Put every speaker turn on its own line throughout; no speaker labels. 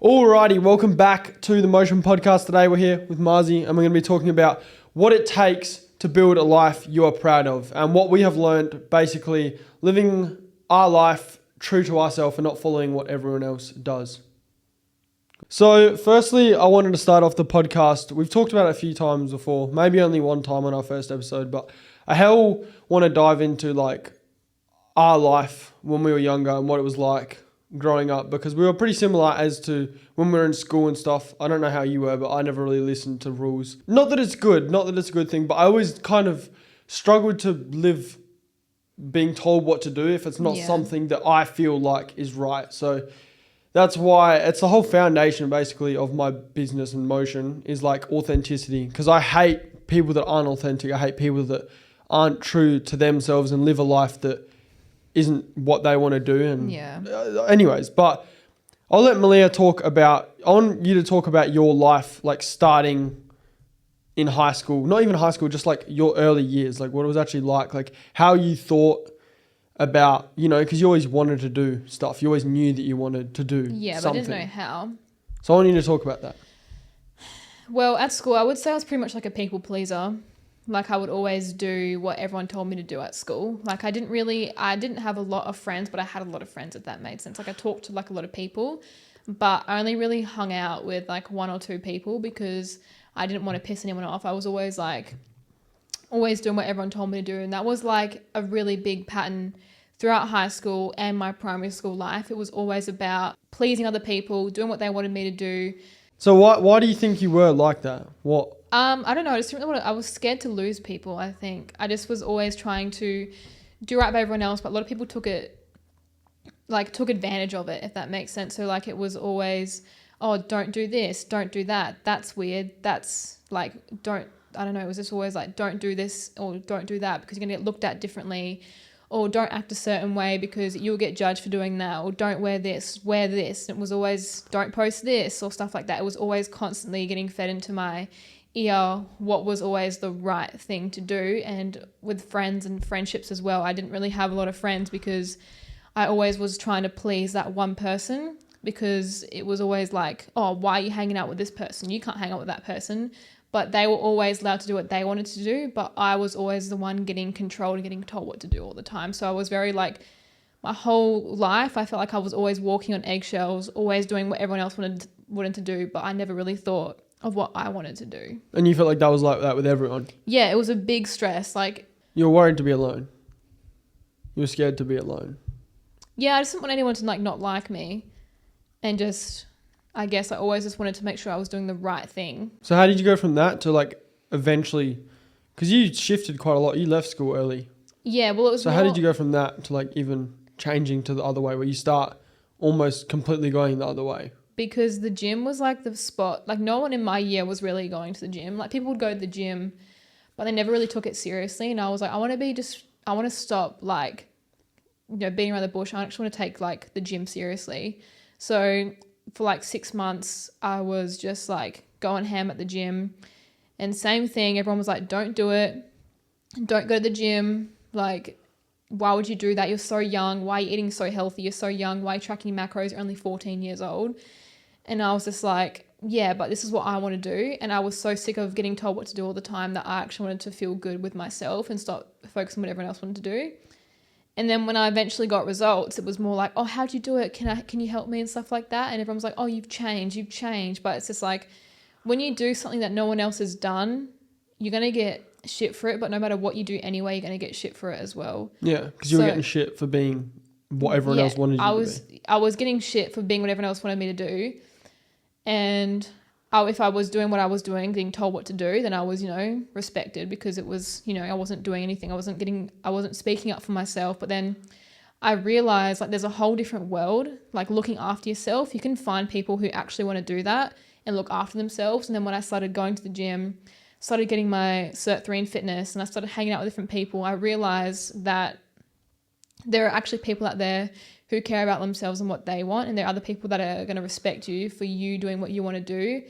Alrighty, welcome back to the Motion Podcast. Today we're here with Marzi and we're going to be talking about what it takes to build a life you are proud of and what we have learned basically living our life true to ourselves and not following what everyone else does. So firstly, I wanted to start off the podcast. We've talked about it a few times before, maybe only one time on our first episode, but I want to dive into like our life when we were younger and what it was like growing up, because we were pretty similar as to when we were in school and stuff. I don't know how you were, but I never really listened to rules. Not that it's a good thing, but I always kind of struggled to live being told what to do if it's not something that I feel like is right. So that's why it's the whole foundation basically of my business and motion is like authenticity, because I hate people that aren't authentic. I hate people that aren't true to themselves and live a life that isn't what they want to do. And anyways, but I'll let Malia I want you to talk about your life, like starting in high school, not even high school, just like your early years, like what it was actually like how you thought about, because you always wanted to do stuff. You always knew that you wanted to do something.
But I didn't know how.
So I want you to talk about that.
Well, at school, I would say I was pretty much like a people pleaser. Like I would always do what everyone told me to do at school. Like I didn't have a lot of friends, but I had a lot of friends, if that made sense. Like I talked to like a lot of people, but I only really hung out with like one or two people because I didn't want to piss anyone off. I was always doing what everyone told me to do. And that was like a really big pattern throughout high school and my primary school life. It was always about pleasing other people, doing what they wanted me to do.
So why do you think you were like that? What?
I don't know. I was scared to lose people, I think. I just was always trying to do right by everyone else, but a lot of people took advantage of it, if that makes sense. So like it was always, oh, don't do this, don't do that. That's weird. That's like, I don't know. It was just always like, don't do this or don't do that because you're going to get looked at differently, or don't act a certain way because you'll get judged for doing that, or don't wear this, wear this. It was always, don't post this or stuff like that. It was always constantly getting fed into my ear what was always the right thing to do. And with friends and friendships as well, I didn't really have a lot of friends because I always was trying to please that one person, because it was always like, oh, why are you hanging out with this person? You can't hang out with that person. But they were always allowed to do what they wanted to do, but I was always the one getting controlled and getting told what to do all the time. So I was very like, my whole life I felt like I was always walking on eggshells, always doing what everyone else wanted to do, but I never really thought of what I wanted to do.
And you felt like that was like that with everyone?
Yeah, it was a big stress. Like,
you were worried to be alone. You were scared to be alone.
Yeah, I just didn't want anyone to not like me, and just, I guess I always just wanted to make sure I was doing the right thing.
So how did you go from that to like eventually, because you shifted quite a lot. You left school early.
Yeah, well, it was.
So how did you go from that to like even changing to the other way, where you start almost completely going the other way?
Because the gym was like the spot. Like no one in my year was really going to the gym. Like people would go to the gym, but they never really took it seriously. And I was like, I want to stop like, being around the bush. I actually want to take like the gym seriously. So for like 6 months, I was just like going ham at the gym. And same thing, everyone was like, don't do it. Don't go to the gym. Like, why would you do that? You're so young. Why are you eating so healthy? You're so young. Why are you tracking macros? You're only 14 years old. And I was just like, yeah, but this is what I want to do. And I was so sick of getting told what to do all the time that I actually wanted to feel good with myself and stop focusing on what everyone else wanted to do. And then when I eventually got results, it was more like, oh, how'd you do it? Can you help me and stuff like that? And everyone was like, oh, you've changed. But it's just like, when you do something that no one else has done, you're going to get shit for it. But no matter what you do anyway, you're going to get shit for it as well.
Yeah, because you were getting shit for being what everyone else wanted you to be.
I was getting shit for being what everyone else wanted me to do. And if I was doing what I was doing, getting told what to do, then I was, respected, because it was, I wasn't doing anything. I wasn't speaking up for myself. But then I realized like there's a whole different world, like looking after yourself. You can find people who actually want to do that and look after themselves. And then when I started going to the gym, started getting my Cert 3 in fitness, and I started hanging out with different people, I realized that there are actually people out there who care about themselves and what they want. And there are other people that are going to respect you for you doing what you want to do.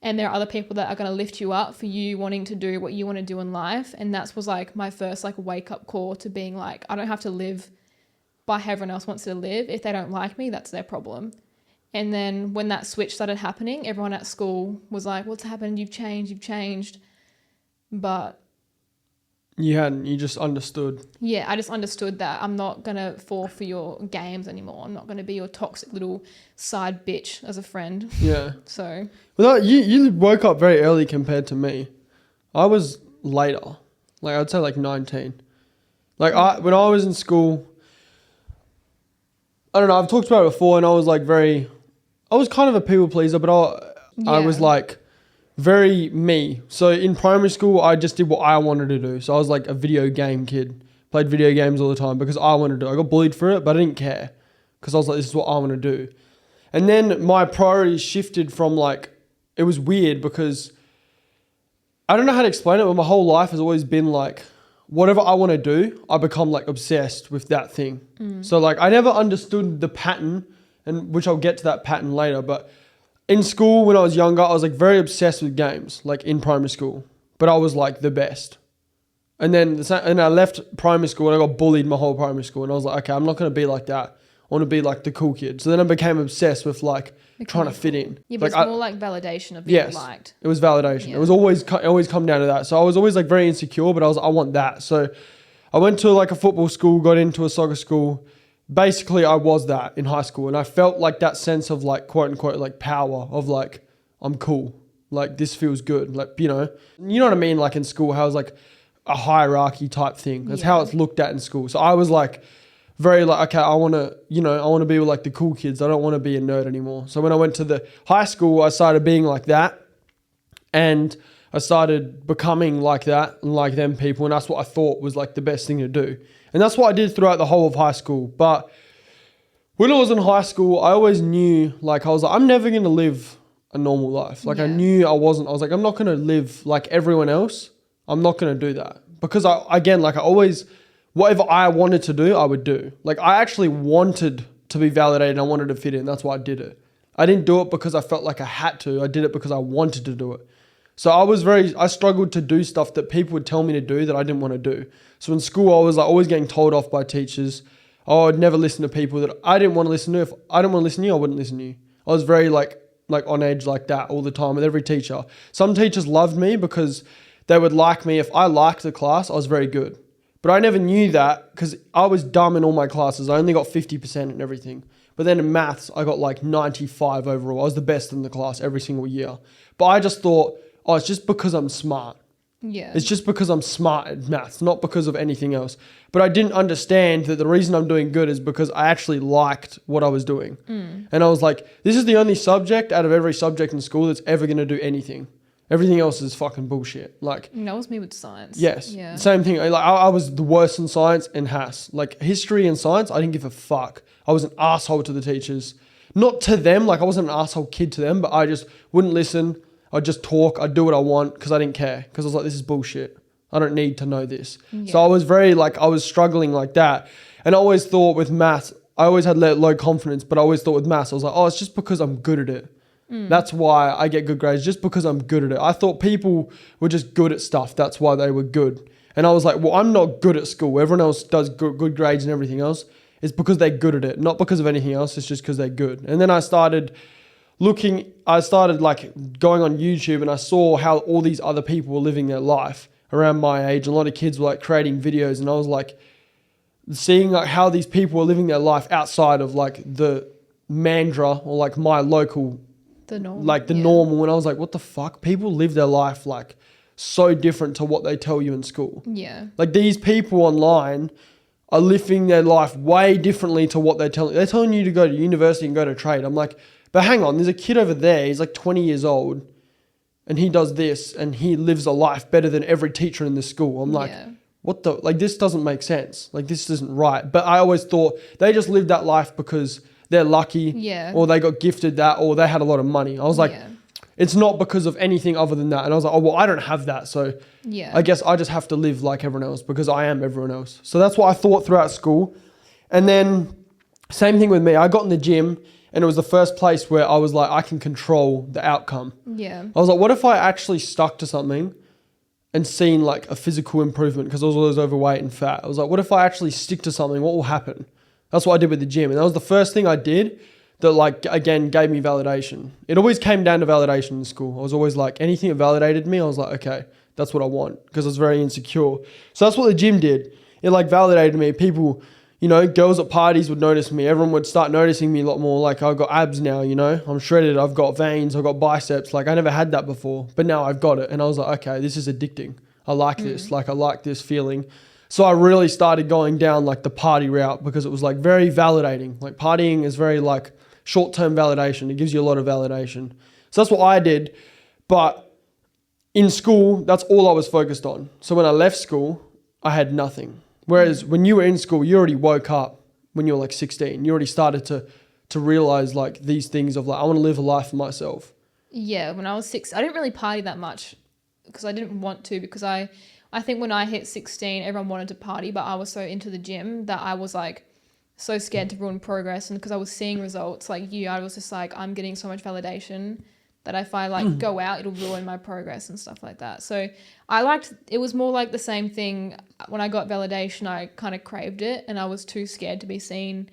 And there are other people that are going to lift you up for you wanting to do what you want to do in life. And that was like my first like wake up call to being like, I don't have to live by how everyone else wants to live. If they don't like me, that's their problem. And then when that switch started happening, everyone at school was like, what's happened? You've changed. But
you just understood.
yeah, I just understood that I'm not going to fall for your games anymore. I'm not going to be your toxic little side bitch as a friend.
Yeah.
So.
Well, you woke up very early compared to me. I was later. Like, I'd say like 19. Like, when I was in school, I don't know, I've talked about it before, and I was like I was kind of a people pleaser, but I was like very me. So in primary school, I just did what I wanted to do. So I was like a video game kid. Played video games all the time because I wanted to. I got bullied for it, but I didn't care because I was like, this is what I want to do. And then my priorities shifted from like, it was weird because I don't know how to explain it, but my whole life has always been like, whatever I want to do, I become like obsessed with that thing. So like I never understood the pattern, and which I'll get to that pattern later, but in school when I was younger, I was like very obsessed with games, like in primary school, but I was like the best. And then I left primary school and I got bullied my whole primary school, and I was like, okay, I'm not going to be like that. I want to be like the cool kid. So then I became obsessed with like trying to fit in.
Yeah, but
like
it's more like validation of being liked.
It was validation.
Yeah.
It was always come down to that. So I was always like very insecure, but I want that. So I went to like a football school, got into a soccer school. Basically, I was that in high school, and I felt like that sense of like quote unquote like power of like I'm cool. Like this feels good. Like you know what I mean. Like in school, how it's like a hierarchy type thing. That's how it's looked at in school. So I was like very like, okay, I want to be with like the cool kids. I don't want to be a nerd anymore. So when I went to the high school, I started being like that, and I started becoming like that and like them people. And that's what I thought was like the best thing to do. And that's what I did throughout the whole of high school. But when I was in high school, I always knew, like, I was like, I'm never going to live a normal life. Like I knew I was like, I'm not going to live like everyone else. I'm not going to do that because whatever I wanted to do, I would do. Like I actually wanted to be validated and I wanted to fit in. That's why I did it. I didn't do it because I felt like I had to. I did it because I wanted to do it. So I struggled to do stuff that people would tell me to do that I didn't want to do. So in school, I was like always getting told off by teachers. Oh, I'd never listen to people that I didn't want to listen to. If I didn't want to listen to you, I wouldn't listen to you. I was very like on edge like that all the time with every teacher. Some teachers loved me because they would like me. If I liked the class, I was very good. But I never knew that because I was dumb in all my classes. I only got 50% in everything. But then in maths, I got like 95 overall. I was the best in the class every single year. But I just thought, oh, it's just because I'm smart.
Yeah.
It's just because I'm smart at maths, not because of anything else. But I didn't understand that the reason I'm doing good is because I actually liked what I was doing. And I was like, this is the only subject out of every subject in school that's ever going to do anything. Everything else is fucking bullshit. Like
that was me with science.
Yes.
Yeah.
Same thing. Like I was the worst in science and HAS. Like history and science, I didn't give a fuck. I was an asshole to the teachers. Not to them, like I wasn't an asshole kid to them, but I just wouldn't listen. I'd just talk. I'd do what I want because I didn't care. Because I was like, this is bullshit. I don't need to know this. Yeah. So I was I was struggling like that. And I always thought with maths, I always had low confidence, but I always thought with maths, I was like, oh, it's just because I'm good at it. That's why I get good grades, just because I'm good at it. I thought people were just good at stuff. That's why they were good. And I was like, well, I'm not good at school. Everyone else does good grades and everything else. It's because they're good at it, not because of anything else. It's just because they're good. And then I started like going on YouTube, and I saw how all these other people were living their life around my age. And a lot of kids were like creating videos, and I was like seeing like how these people were living their life outside of like the Mandra or like my local normal. And I was like, what the fuck? People live their life like so different to what they tell you in school.
Yeah.
Like these people online are living their life way differently to what they're telling. They're telling you to go to university and go to trade. I'm like, but hang on, there's a kid over there. He's like 20 years old and he does this and he lives a life better than every teacher in the school. I'm like, what the, like this doesn't make sense. Like this isn't right. But I always thought they just lived that life because they're lucky, or they got gifted that, or they had a lot of money. I was like, it's not because of anything other than that. And I was like, oh, well, I don't have that. So I guess I just have to live like everyone else because I am everyone else. So that's what I thought throughout school. And then same thing with me. I got in the gym and it was the first place where I was like, I can control the outcome.
Yeah.
I was like, what if I actually stuck to something and seen like a physical improvement because I was always overweight and fat? I was like, what if I actually stick to something? What will happen? That's what I did with the gym. And that was the first thing I did that like, again, gave me validation. It always came down to validation in school. I was always like, anything that validated me, I was like, okay, that's what I want, because I was very insecure. So that's what the gym did. It like validated me. People, you know, girls at parties would notice me. Everyone would start noticing me a lot more. Like, I've got abs now, you know, I'm shredded. I've got veins. I've got biceps. Like, I never had that before, but now I've got it. And I was like, okay, this is addicting. I like this. Like, I like this feeling. So I really started going down like the party route, because it was like very validating. Like, partying is very like short-term validation. It gives you a lot of validation. So that's what I did. But in school, that's all I was focused on. So when I left school, I had nothing. Whereas when you were in school, you already woke up when you were like 16. You already started to realize like these things of like, I want to live a life for myself.
Yeah, when I was 6, I didn't really party that much because I didn't want to, because I think when I hit 16, everyone wanted to party, but I was so into the gym that I was like so scared to ruin progress. And because I was seeing results like you, I was just like, I'm getting so much validation that if I like go out, it'll ruin my progress and stuff like that. So it was more like the same thing. When I got validation, I kind of craved it, and I was too scared to be seen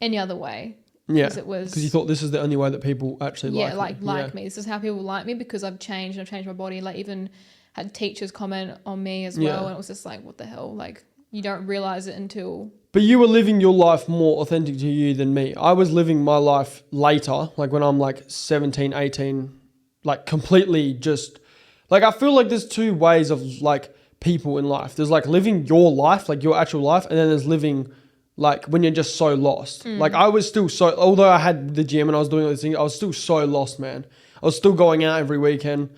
any other way.
Yeah, because you thought this is the only way that people actually like
me. This is how people like me, because I've changed my body. Like, even had teachers comment on me as well, and it was just like, what the hell? Like, you don't realize it until...
But you were living your life more authentic to you than me. I was living my life later, like when I'm like 17, 18, like completely just... Like, I feel like there's two ways of like people in life. There's like living your life, like your actual life, and then there's living like when you're just so lost. Like, I was still so... Although I had the gym and I was doing all these things, I was still so lost, man. I was still going out every weekend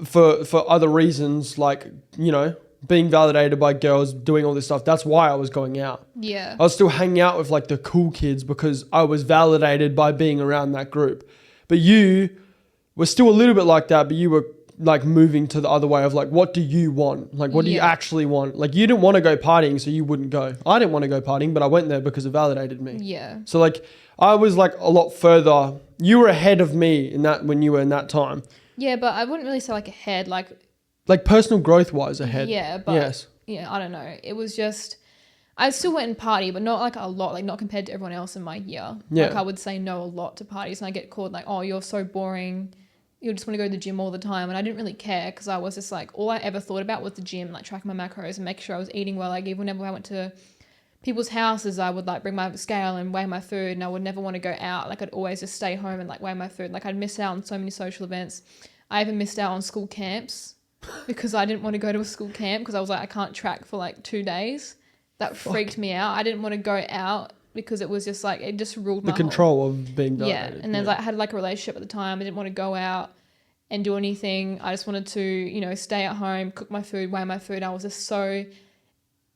for other reasons, like, you know, being validated by girls, doing all this stuff. That's why I was going out.
Yeah.
I was still hanging out with like the cool kids because I was validated by being around that group. But you were still a little bit like that, but you were like moving to the other way of like, what do you want? Like, what do you actually want? Like, you didn't want to go partying, so you wouldn't go. I didn't want to go partying, but I went there because it validated me.
Yeah.
So like, I was like a lot further. You were ahead of me in that, when you were in that time.
Yeah, but I wouldn't really say like ahead, like
personal growth wise ahead.
Yeah, but yeah, I don't know. It was just, I still went and party, but not like a lot, like not compared to everyone else in my year.
Yeah.
Like, I would say no a lot to parties, and I get called like, oh, you're so boring. You just want to go to the gym all the time. And I didn't really care, because I was just like, all I ever thought about was the gym, like tracking my macros and making sure I was eating well. Like, even whenever I went to people's houses, I would like bring my scale and weigh my food, and I would never want to go out. Like, I'd always just stay home and like weigh my food. Like, I'd miss out on so many social events. I even missed out on school camps because I didn't want to go to a school camp, because I was like, I can't track for like 2 days. That freaked me out. I didn't want to go out because it was just like, it just ruled my
control of being
validated. Yeah, and then like, I had like a relationship at the time. I didn't want to go out and do anything. I just wanted to, you know, stay at home, cook my food, weigh my food. I was just so...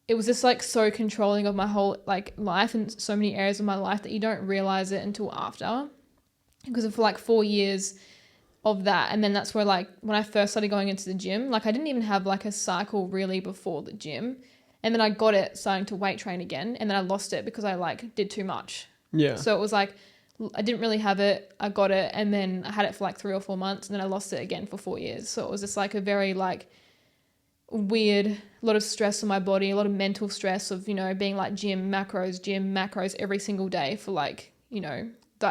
It was just like so controlling of my whole like life and so many areas of my life that you don't realize it until after. Because for like 4 years of that, and then that's where like when I first started going into the gym, like I didn't even have like a cycle really before the gym, and then I got it starting to weight train again, and then I lost it because I like did too much.
Yeah.
So it was like I didn't really have it. I got it, and then I had it for like 3 or 4 months, and then I lost it again for 4 years. So it was just like a very like weird, a lot of stress on my body, a lot of mental stress of, you know, being like gym macros every single day for like, you know,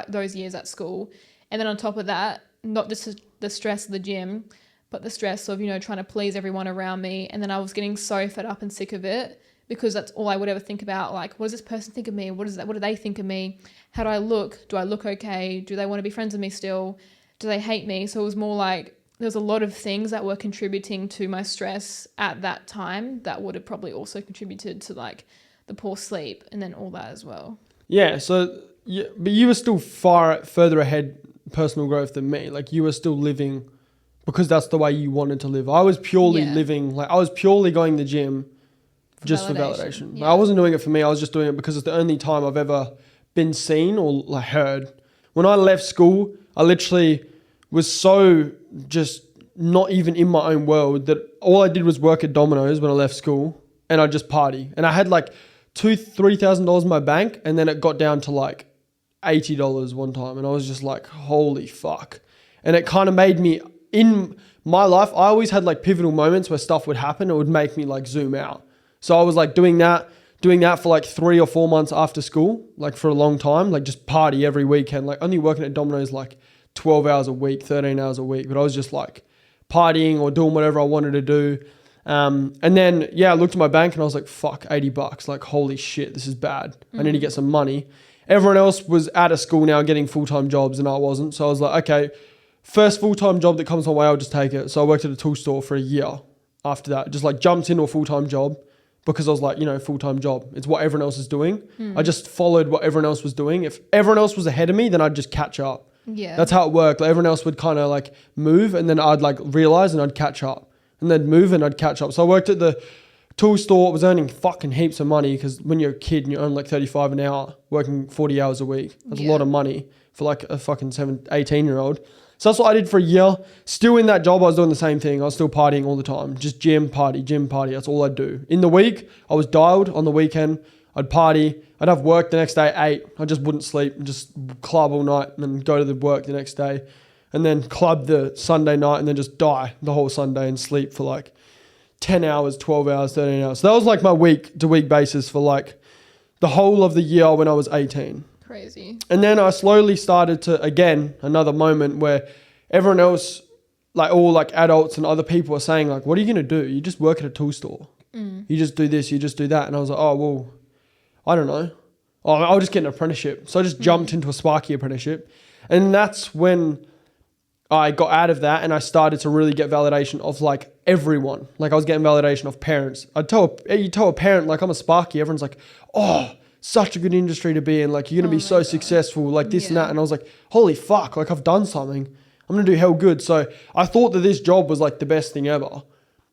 those years at school. And then on top of that, not just the stress of the gym, but the stress of, you know, trying to please everyone around me. And then I was getting so fed up and sick of it, because that's all I would ever think about. Like, what does this person think of me? What do they think of me? How do I look? Do I look okay? Do they want to be friends with me still? Do they hate me? So it was more like, there was a lot of things that were contributing to my stress at that time that would have probably also contributed to like the poor sleep and then all that as well.
Yeah. So, yeah, but you were still further ahead personal growth than me. Like, you were still living because that's the way you wanted to live. I was purely living, like I was purely going to the gym just for validation.
Yeah.
Like, I wasn't doing it for me. I was just doing it because it's the only time I've ever been seen or like heard. When I left school, I literally was so just not even in my own world that all I did was work at Domino's when I left school, and I'd just party. And I had like $2,000-$3,000 in my bank, and then it got down to like $80 one time, and I was just like, holy fuck. And it kind of made me, in my life, I always had like pivotal moments where stuff would happen. It would make me like zoom out. So I was like doing doing that for like 3 or 4 months after school, like for a long time, like just party every weekend, like only working at Domino's like 12 hours a week, 13 hours a week. But I was just like partying or doing whatever I wanted to do. And then, I looked at my bank and I was like, fuck, $80. Like, holy shit, this is bad. I need to get some money. Everyone else was out of school now getting full-time jobs and I wasn't. So I was like, okay, first full-time job that comes my way, I'll just take it. So I worked at a tool store for a year after that. Just like jumped into a full-time job because I was like, full-time job. It's what everyone else is doing. I just followed what everyone else was doing. If everyone else was ahead of me, then I'd just catch up.
Yeah.
That's how it worked. Like everyone else would kind of like move and then I'd like realize and I'd catch up. And then move and I'd catch up. So I worked at the tool store. I was earning fucking heaps of money because when you're a kid and you earn like 35 an hour, working 40 hours a week, that's a lot of money for like a fucking 18-year-old. So that's what I did for a year. Still in that job, I was doing the same thing. I was still partying all the time. Just gym, party. That's all I'd do. In the week, I was dialed. On the weekend, I'd party. I'd have work the next day at 8. I just wouldn't sleep. Just club all night and then go to the work the next day. And then club the Sunday night and then just die the whole Sunday and sleep for like 10 hours, 12 hours, 13 hours. So that was like my week-to-week basis for like the whole of the year when I was 18.
Crazy.
And then I slowly started to, again, another moment where everyone else, like all like adults and other people are saying like, what are you going to do? You just work at a tool store. You just do this, you just do that. And I was like, oh, well, I don't know. Oh, I'll just get an apprenticeship. So I just jumped into a Sparky apprenticeship. And that's when I got out of that and I started to really get validation of like everyone. Like I was getting validation of parents. You tell a parent like I'm a Sparky, everyone's like, oh, such a good industry to be in. Like you're going to be so successful, like this and that. And I was like, holy fuck, like I've done something. I'm going to do hell good. So I thought that this job was like the best thing ever.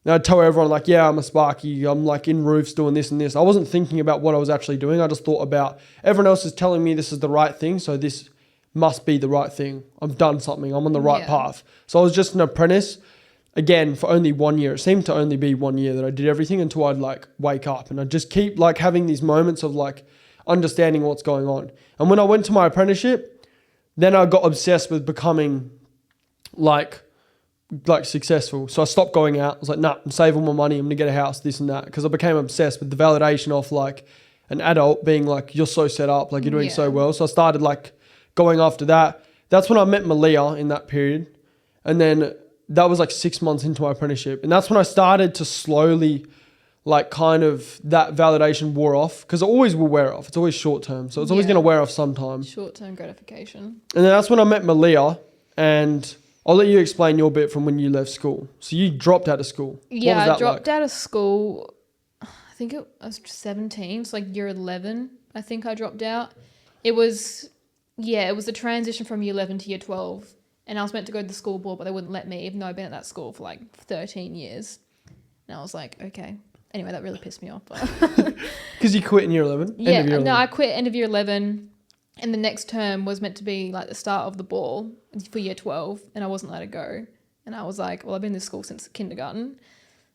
And I'd tell everyone like, yeah, I'm a Sparky. I'm like in roofs doing this and this. I wasn't thinking about what I was actually doing. I just thought about everyone else is telling me this is the right thing. So this must be the right thing. I've done something. I'm on the right path. So I was just an apprentice again for only 1 year. It seemed to only be 1 year that I did everything until I'd like wake up and I'd just keep like having these moments of like understanding what's going on. And when I went to my apprenticeship, then I got obsessed with becoming like successful. So I stopped going out. I was like, nah, I'm saving all my money. I'm going to get a house, this and that. Because I became obsessed with the validation of like an adult being like, you're so set up, like you're doing so well. So I started like going after that. That's when I met Malia in that period. And then that was like 6 months into my apprenticeship. And that's when I started to slowly like kind of that validation wore off because it always will wear off. It's always short term. So it's always going to wear off sometime.
Short-term gratification.
And then that's when I met Malia and I'll let you explain your bit from when you left school. So you dropped out of school.
Yeah, I dropped out of school. I think I was 17. So like year 11, I think I dropped out. It was a transition from year 11 to year 12. And I was meant to go to the school board, but they wouldn't let me, even though I'd been at that school for like 13 years. And I was like, okay. Anyway, that really pissed me off.
Because you quit in year 11?
Yeah, no, I quit end of year 11. And the next term was meant to be like the start of the ball for year 12. And I wasn't allowed to go. And I was like, well, I've been in this school since kindergarten.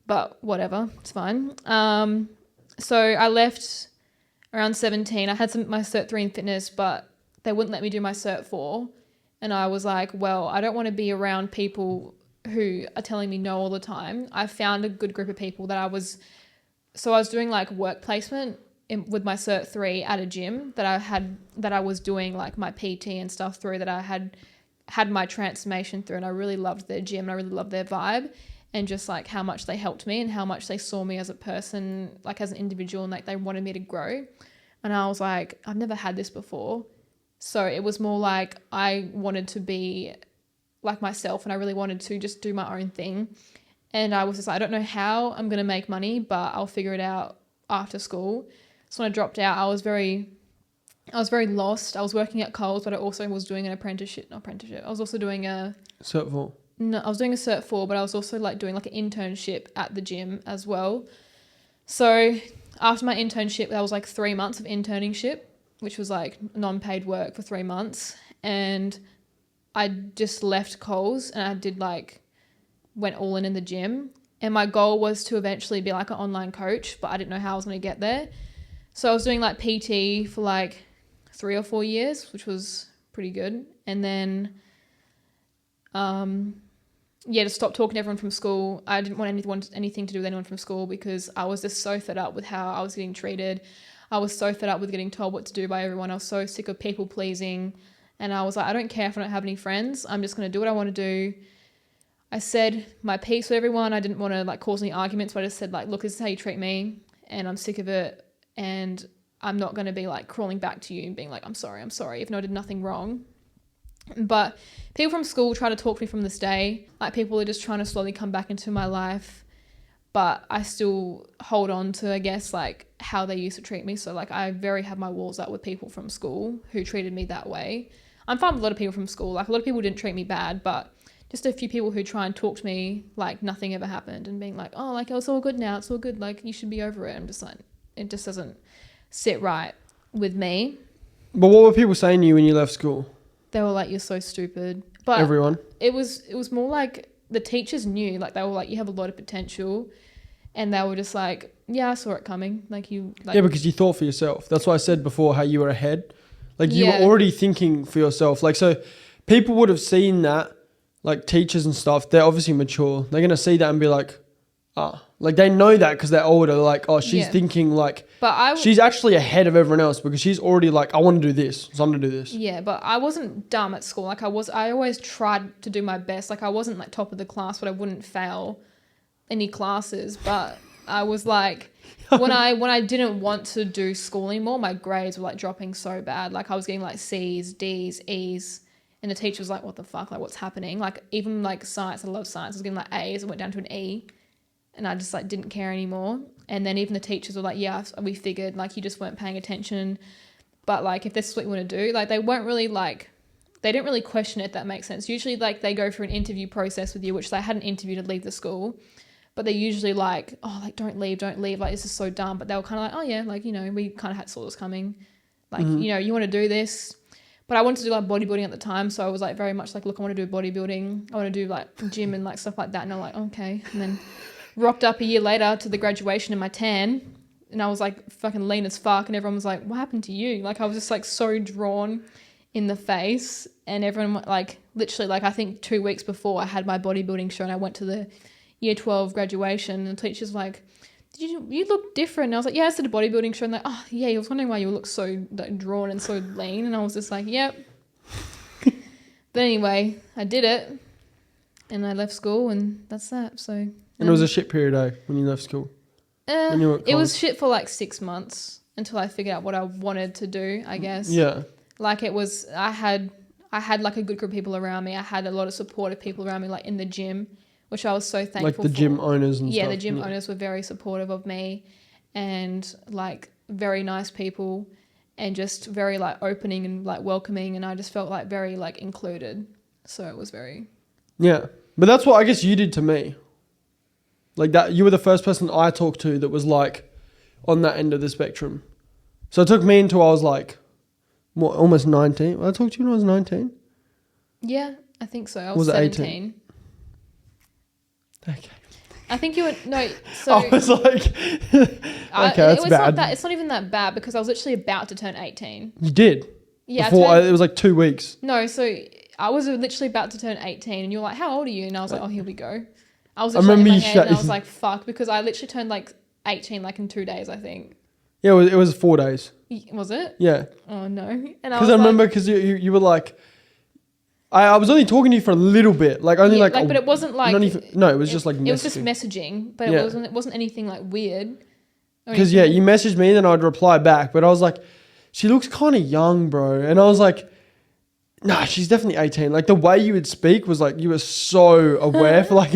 But whatever, it's fine. So I left around 17. I had my Cert 3 in fitness, but they wouldn't let me do my Cert 4. And I was like, well, I don't want to be around people who are telling me no all the time. I found a good group of people that I was doing like work placement with my Cert 3 at a gym that I was doing like my PT and stuff through, that I had my transformation through, and I really loved their gym and I really loved their vibe and just like how much they helped me and how much they saw me as a person, like as an individual, and like they wanted me to grow. And I was like, I've never had this before. So it was more like I wanted to be like myself and I really wanted to just do my own thing. And I was just like, I don't know how I'm going to make money, but I'll figure it out after school. So when I dropped out, I was very lost. I was working at Coles, but I also was doing an apprenticeship. I was also doing a
Cert 4.
No, I was doing a Cert 4, but I was also like doing like an internship at the gym as well. So after my internship, that was like 3 months of internship, which was like non-paid work for 3 months. And I just left Coles and I went all in the gym. And my goal was to eventually be like an online coach, but I didn't know how I was going to get there. So I was doing like PT for like 3 or 4 years, which was pretty good. And then to stop talking to everyone from school. I didn't want anything to do with anyone from school because I was just so fed up with how I was getting treated. I was so fed up with getting told what to do by everyone. I was so sick of people pleasing. And I was like, I don't care if I don't have any friends. I'm just going to do what I want to do. I said my piece with everyone. I didn't want to like cause any arguments, but I just said like, look, this is how you treat me and I'm sick of it. And I'm not going to be like crawling back to you and being like, I'm sorry, even though I did nothing wrong. But people from school try to talk to me from this day. Like people are just trying to slowly come back into my life. But I still hold on to, I guess, like how they used to treat me. So like I have my walls up with people from school who treated me that way. I'm fine with a lot of people from school. Like a lot of people didn't treat me bad, but just a few people who try and talk to me like nothing ever happened and being like, oh, like, oh, it's all good now. It's all good. Like you should be over it. I'm just like, it just doesn't sit right with me.
But what were people saying to you when you left school?
They were like, you're so stupid. But
everyone?
It was more like the teachers knew, like they were like, you have a lot of potential. And they were just like, yeah, I saw it coming. Like you, like,
yeah, because you thought for yourself. That's why I said before how you were ahead. Like you were already thinking for yourself. Like, so people would have seen that, like teachers and stuff, they're obviously mature. They're going to see that and be like, like they know that because they're older. They're like, oh, she's thinking like, she's actually ahead of everyone else because she's already like, I want to do this. So I'm going to do this.
Yeah, but I wasn't dumb at school. Like I always tried to do my best. Like I wasn't like top of the class, but I wouldn't fail any classes. But I was like, when I didn't want to do school anymore, my grades were like dropping so bad. Like I was getting like C's, D's, E's. And the teacher was like, what the fuck? Like what's happening? Like even like science, I love science. I was getting like A's. It went down to an E. And I just like didn't care anymore. And then even the teachers were like, yeah, we figured like you just weren't paying attention. But like if this is what you want to do, like they weren't really like, they didn't really question it, if that makes sense. Usually like they go through an interview process with you, which they had an interview to leave the school. But they usually like, oh, like don't leave. Like this is so dumb. But they were kind of like, oh yeah, like, you know, we kind of saw this coming. Like, you know, you want to do this. But I wanted to do like bodybuilding at the time. So I was like very much like, look, I want to do bodybuilding. I want to do like gym and like stuff like that. And I'm like, okay. And then rocked up a year later to the graduation in my tan. And I was like fucking lean as fuck. And everyone was like, what happened to you? Like I was just like so drawn in the face. And everyone like literally like I think 2 weeks before I had my bodybuilding show and I went to the year 12 graduation. And the teacher's like, you look different. And I was like, yeah, it's at a bodybuilding show. And like, oh yeah, I was wondering why you look so like drawn and so lean. And I was just like, yep. But anyway, I did it. And I left school and that's that. So...
And it was a shit period, when you left school? When you were at
it was shit for like 6 months until I figured out what I wanted to do, I guess.
Yeah.
Like it was, I had like a good group of people around me. I had a lot of supportive people around me, like in the gym, which I was so thankful for.
Like the gym owners and stuff.
Yeah, the gym owners were very supportive of me and like very nice people and just very like opening and like welcoming. And I just felt like very like included. So it was very...
Yeah. But that's what I guess you did to me. Like that, you were the first person I talked to that was like on that end of the spectrum. So it took me until I was like, what, almost 19. I talked to you when I was 19?
Yeah, I think so. I was 17.
Okay.
I think you were, no, so.
I was like, okay, that's bad.
It's not even that bad because I was literally about to turn 18.
You did?
Yeah.
It was like 2 weeks.
No, so I was literally about to turn 18 and you were like, how old are you? And I was like, oh, here we go. I was literally in my head and I was like, fuck, because I literally turned like 18 like in 2 days, I think.
Yeah, it was 4 days.
Was it?
Yeah.
Oh no.
Because I remember because you were like, I was only talking to you for a little bit, like only like
but it wasn't like
no, it was just like messaging.
It was just messaging, but it wasn't anything like weird.
Because you messaged me, then I'd reply back, but I was like, she looks kind of young, bro, and I was like, nah, she's definitely 18. Like the way you would speak was like you were so aware for like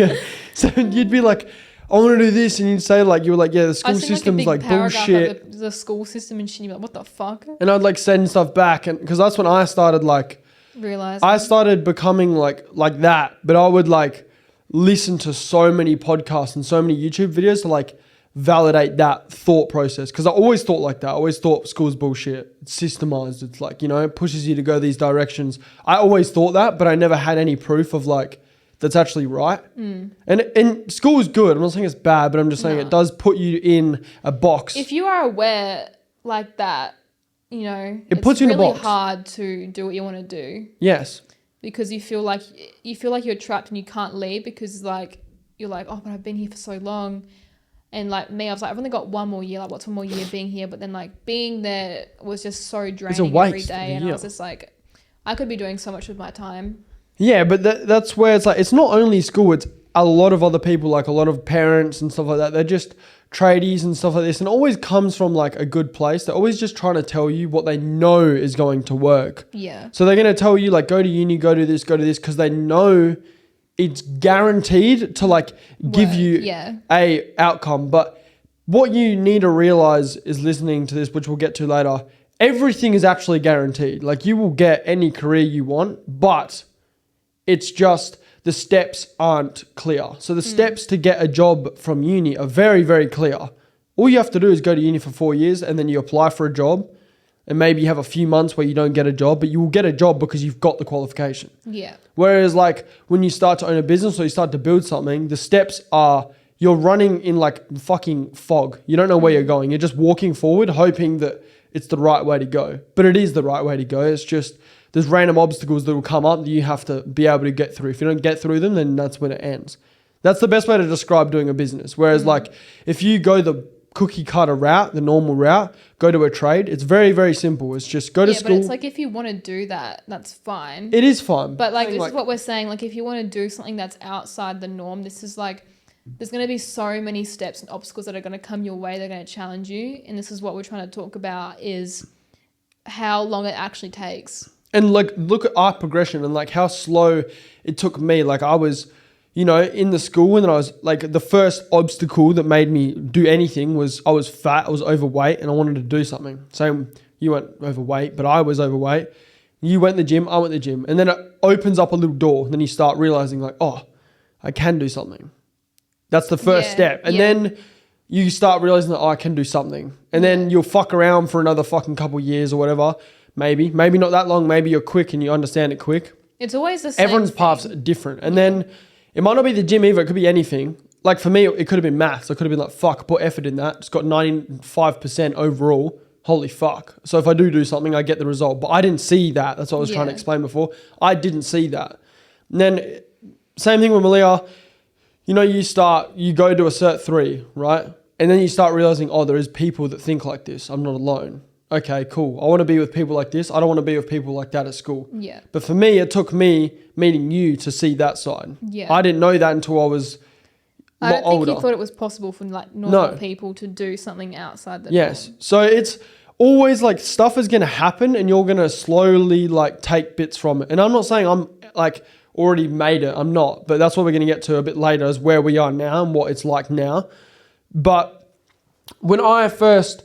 so you'd be like, I want to do this, and you'd say like you were like, yeah, the school system's like bullshit.
Like the school system and shit. You're like, what the fuck?
And I'd like send stuff back, and because that's when I started like
realizing.
I started becoming like that, but I would like listen to so many podcasts and so many YouTube videos to like validate that thought process, because I always thought like that. I always thought school's bullshit. It's systemized. It's like, you know, it pushes you to go these directions. I always thought that, but I never had any proof of like that's actually right. And school is good. I'm not saying it's bad, but I'm just saying it does put you in a box.
If you are aware like that, you know,
it puts you in a box.
It's really hard to do what you want to do.
Yes.
because you feel like you're trapped and you can't leave because like you're like, oh, but I've been here for so long. And like me, I was like, I've only got one more year. Like, what's one more year being here? But then like being there was just so draining every day. And I was just like, I could be doing so much with my time.
Yeah, but that's where it's like, it's not only school, it's a lot of other people, like a lot of parents and stuff like that. They're just tradies and stuff like this. And it always comes from like a good place. They're always just trying to tell you what they know is going to work.
Yeah.
So they're going to tell you like, go to uni, go to this, because they know it's guaranteed to like give you a outcome. But what you need to realize is listening to this, which we'll get to later, everything is actually guaranteed. Like you will get any career you want, but it's just the steps aren't clear. So the steps to get a job from uni are very, very clear. All you have to do is go to uni for 4 years and then you apply for a job and maybe you have a few months where you don't get a job, but you will get a job because you've got the qualification.
Yeah.
Whereas like when you start to own a business or you start to build something, the steps are you're running in like fucking fog. You don't know where you're going. You're just walking forward hoping that it's the right way to go. But it is the right way to go. It's just there's random obstacles that will come up that you have to be able to get through. If you don't get through them, then that's when it ends. That's the best way to describe doing a business. Whereas like if you go the cookie cutter route, the normal route, go to a trade, it's very, very simple. It's just go to school.
Yeah, but it's like if you want to do that, that's fine.
It is fun.
But like this is what we're saying. Like if you want to do something that's outside the norm, this is like there's going to be so many steps and obstacles that are going to come your way. They're going to challenge you. And this is what we're trying to talk about is how long it actually takes.
And like look at our progression and like how slow it took me. Like I was, you know, in the school and then I was like the first obstacle that made me do anything was I was fat, I was overweight and I wanted to do something. Same, you weren't overweight, but I was overweight. You went to the gym, I went to the gym. And then it opens up a little door. And then you start realizing like, oh, I can do something. That's the first step. And then you start realizing that, oh, I can do something. And then you'll fuck around for another fucking couple years or whatever. Maybe not that long. Maybe you're quick and you understand it quick.
It's always the same.
Everyone's paths are different. And then it might not be the gym either. It could be anything. Like for me, it could have been maths. I could have been like, fuck, put effort in that. It's got 95% overall. Holy fuck. So if I do something, I get the result. But I didn't see that. That's what I was trying to explain before. I didn't see that. And then same thing with Malia. You know, you go to a Cert 3, right? And then you start realizing, oh, there is people that think like this. I'm not alone. Okay, cool. I want to be with people like this. I don't want to be with people like that at school.
Yeah.
But for me, it took me meeting you to see that side.
Yeah.
I didn't know that until I was a lot older.
I don't think you thought it was possible for like normal people to do something outside the norm.
So it's always like stuff is going to happen and you're going to slowly like take bits from it. And I'm not saying I'm like already made it. I'm not. But that's what we're going to get to a bit later is where we are now and what it's like now. But when I first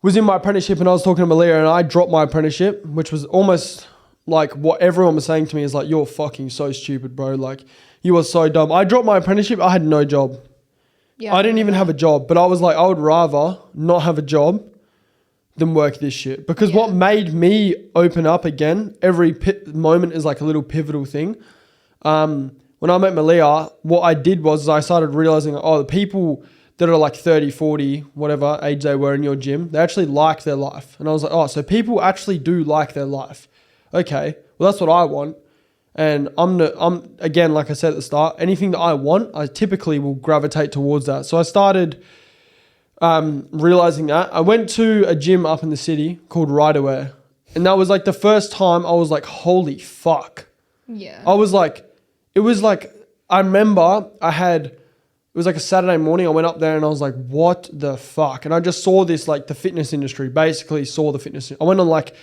was in my apprenticeship and I was talking to Malia and I dropped my apprenticeship, which was almost like what everyone was saying to me is like, you're fucking so stupid, bro. Like you are so dumb. I dropped my apprenticeship. I had no job. Yeah, I didn't even have a job, but I was like, I would rather not have a job than work this shit. Because what made me open up again, every moment is like a little pivotal thing. When I met Malia, what I did was I started realizing, oh, the people that are like 30, 40, whatever age they were in your gym, they actually like their life. And I was like, oh, so people actually do like their life. Okay, well, that's what I want. And I'm again, like I said at the start, anything that I want, I typically will gravitate towards that. So I started realizing that. I went to a gym up in the city called Riderwear. And that was like the first time I was like, holy fuck.
Yeah.
I was like, it was like, I remember it was like a Saturday morning. I went up there and I was like, what the fuck? And I just saw this, like the fitness industry, basically saw the fitness. I went on like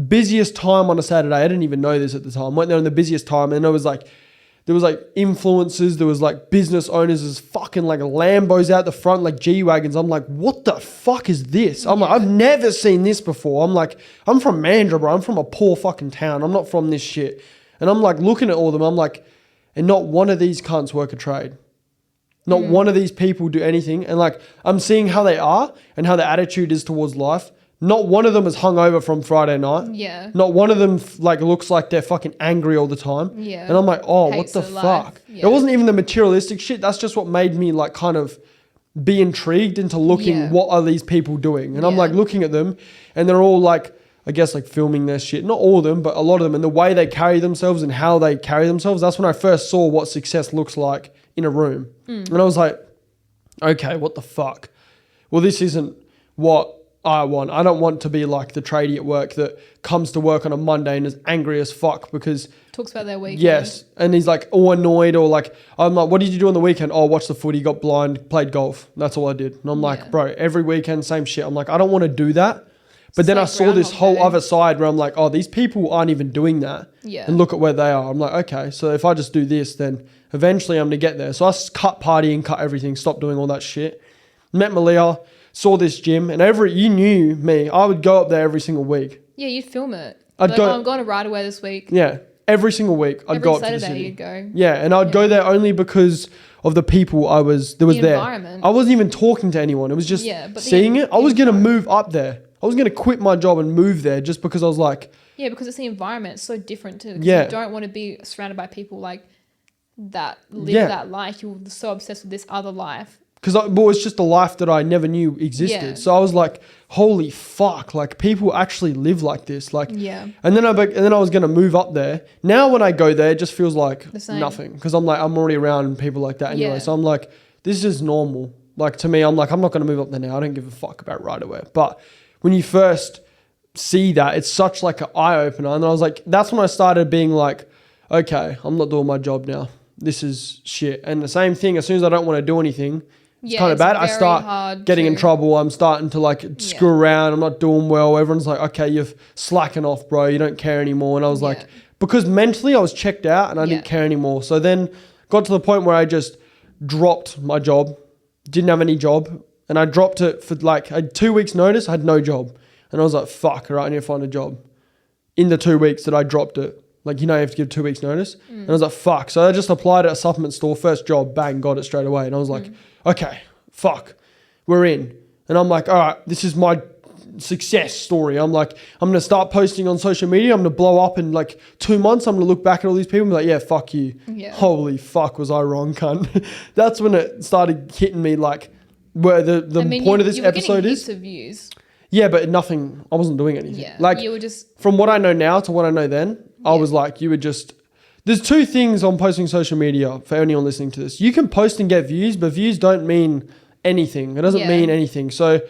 busiest time on a Saturday. I didn't even know this at the time. Went there on the busiest time and there was like influencers. There was like business owners. There's fucking like Lambos out the front, like G-Wagons. I'm like, what the fuck is this? I'm like, I've never seen this before. I'm like, I'm from Mandurah, bro. I'm from a poor fucking town. I'm not from this shit. And I'm like looking at all of them. I'm like, and not one of these cunts work a trade. Not one of these people do anything. And like, I'm seeing how they are and how their attitude is towards life. Not one of them is hungover from Friday night.
Yeah.
Not one of them like looks like they're fucking angry all the time.
Yeah.
And I'm like, oh,
Hates
what the
their
fuck?
life. Yeah.
It wasn't even the materialistic shit. That's just what made me like kind of be intrigued into looking what are these people doing. And I'm like looking at them and they're all like I guess like filming their shit. Not all of them, but a lot of them, and the way they carry themselves and how they carry themselves. That's when I first saw what success looks like in a room. And I was like, okay, what the fuck? Well, this isn't what I want. I don't want to be like the tradie at work that comes to work on a Monday and is angry as fuck because
Talks about their weekend.
yes, and he's like all annoyed, or like I'm like, what did you do on the weekend? Oh, watched the footy, got blind, played golf. That's all I did. And I'm like, bro, every weekend same shit. I'm like, I don't want to do that. But then I
like
saw this
Groundhog
whole
Day.
other side where I'm like, oh, these people aren't even doing that.
Yeah.
And look at where they are. I'm like, okay, so if I just do this, then eventually I'm going to get there. So I cut partying, cut everything, stopped doing all that shit. Met Malia, saw this gym, and you knew me. I would go up there every single week.
Yeah, you'd film it.
I'd
Like,
go-
oh, I'm going to Ride Away this week.
Yeah, every single week I'd
Every
go up to the
Saturday
city.
you'd go.
Yeah, and I'd go there only because of the people there
The
there.
environment.
I wasn't even talking to anyone. It was just
Yeah, but the
seeing it. I was going to
environment.
move up there. I was going to quit my job and move there just because I was like,
Yeah, because it's the environment. It's so different too. 'Cause
Yeah.
You don't want to be surrounded by people like that live
Yeah.
that life. You're so obsessed with this other life.
because it's just a life that I never knew existed.
Yeah.
So I was like, holy fuck, like people actually live like this. Like,
Yeah.
and then I was going to move up there. Now when I go there, it just feels like
The same.
nothing because I'm already around people like that anyway.
Yeah.
So I'm like, this is normal. Like to me, I'm like, I'm not going to move up there now. I don't give a fuck about right away. But when you first see that, it's such like an eye opener. And I was like, that's when I started being like, okay, I'm not doing my job now. This is shit. And the same thing, as soon as I don't want to do anything, it's
Yeah,
kind of
it's
bad. I
very
start
hard
getting in
to-
trouble. I'm starting to like screw around. I'm not doing well. Everyone's like, okay, you're slacking off, bro. You don't care anymore. And I was
Yeah.
like, because mentally I was checked out and I
Yeah.
didn't care anymore. So then got to the point where I just dropped my job, didn't have any job. And I dropped it for like a 2 weeks notice. I had no job. And I was like, fuck, all right, I need to find a job. In the 2 weeks that I dropped it, like, you have to give 2 weeks notice. And I was like, fuck. So I just applied at a supplement store, first job, bang, got it straight away. And I was like, okay, fuck, we're in. And I'm like, all right, this is my success story. I'm like, I'm going to start posting on social media. I'm going to blow up in like 2 months. I'm going to look back at all these people and be like, yeah, fuck you.
Yeah.
Holy fuck, was I wrong, cunt. That's when it started hitting me like where the point of this
you were
episode
getting
is.
heaps of views.
Yeah, but nothing, I wasn't doing anything.
Yeah.
Like
You were just
from what I know now to what I know then, I
Yeah.
was like, there's two things on posting social media for anyone listening to this. You can post and get views, but views don't mean anything. It doesn't
Yeah.
mean anything. So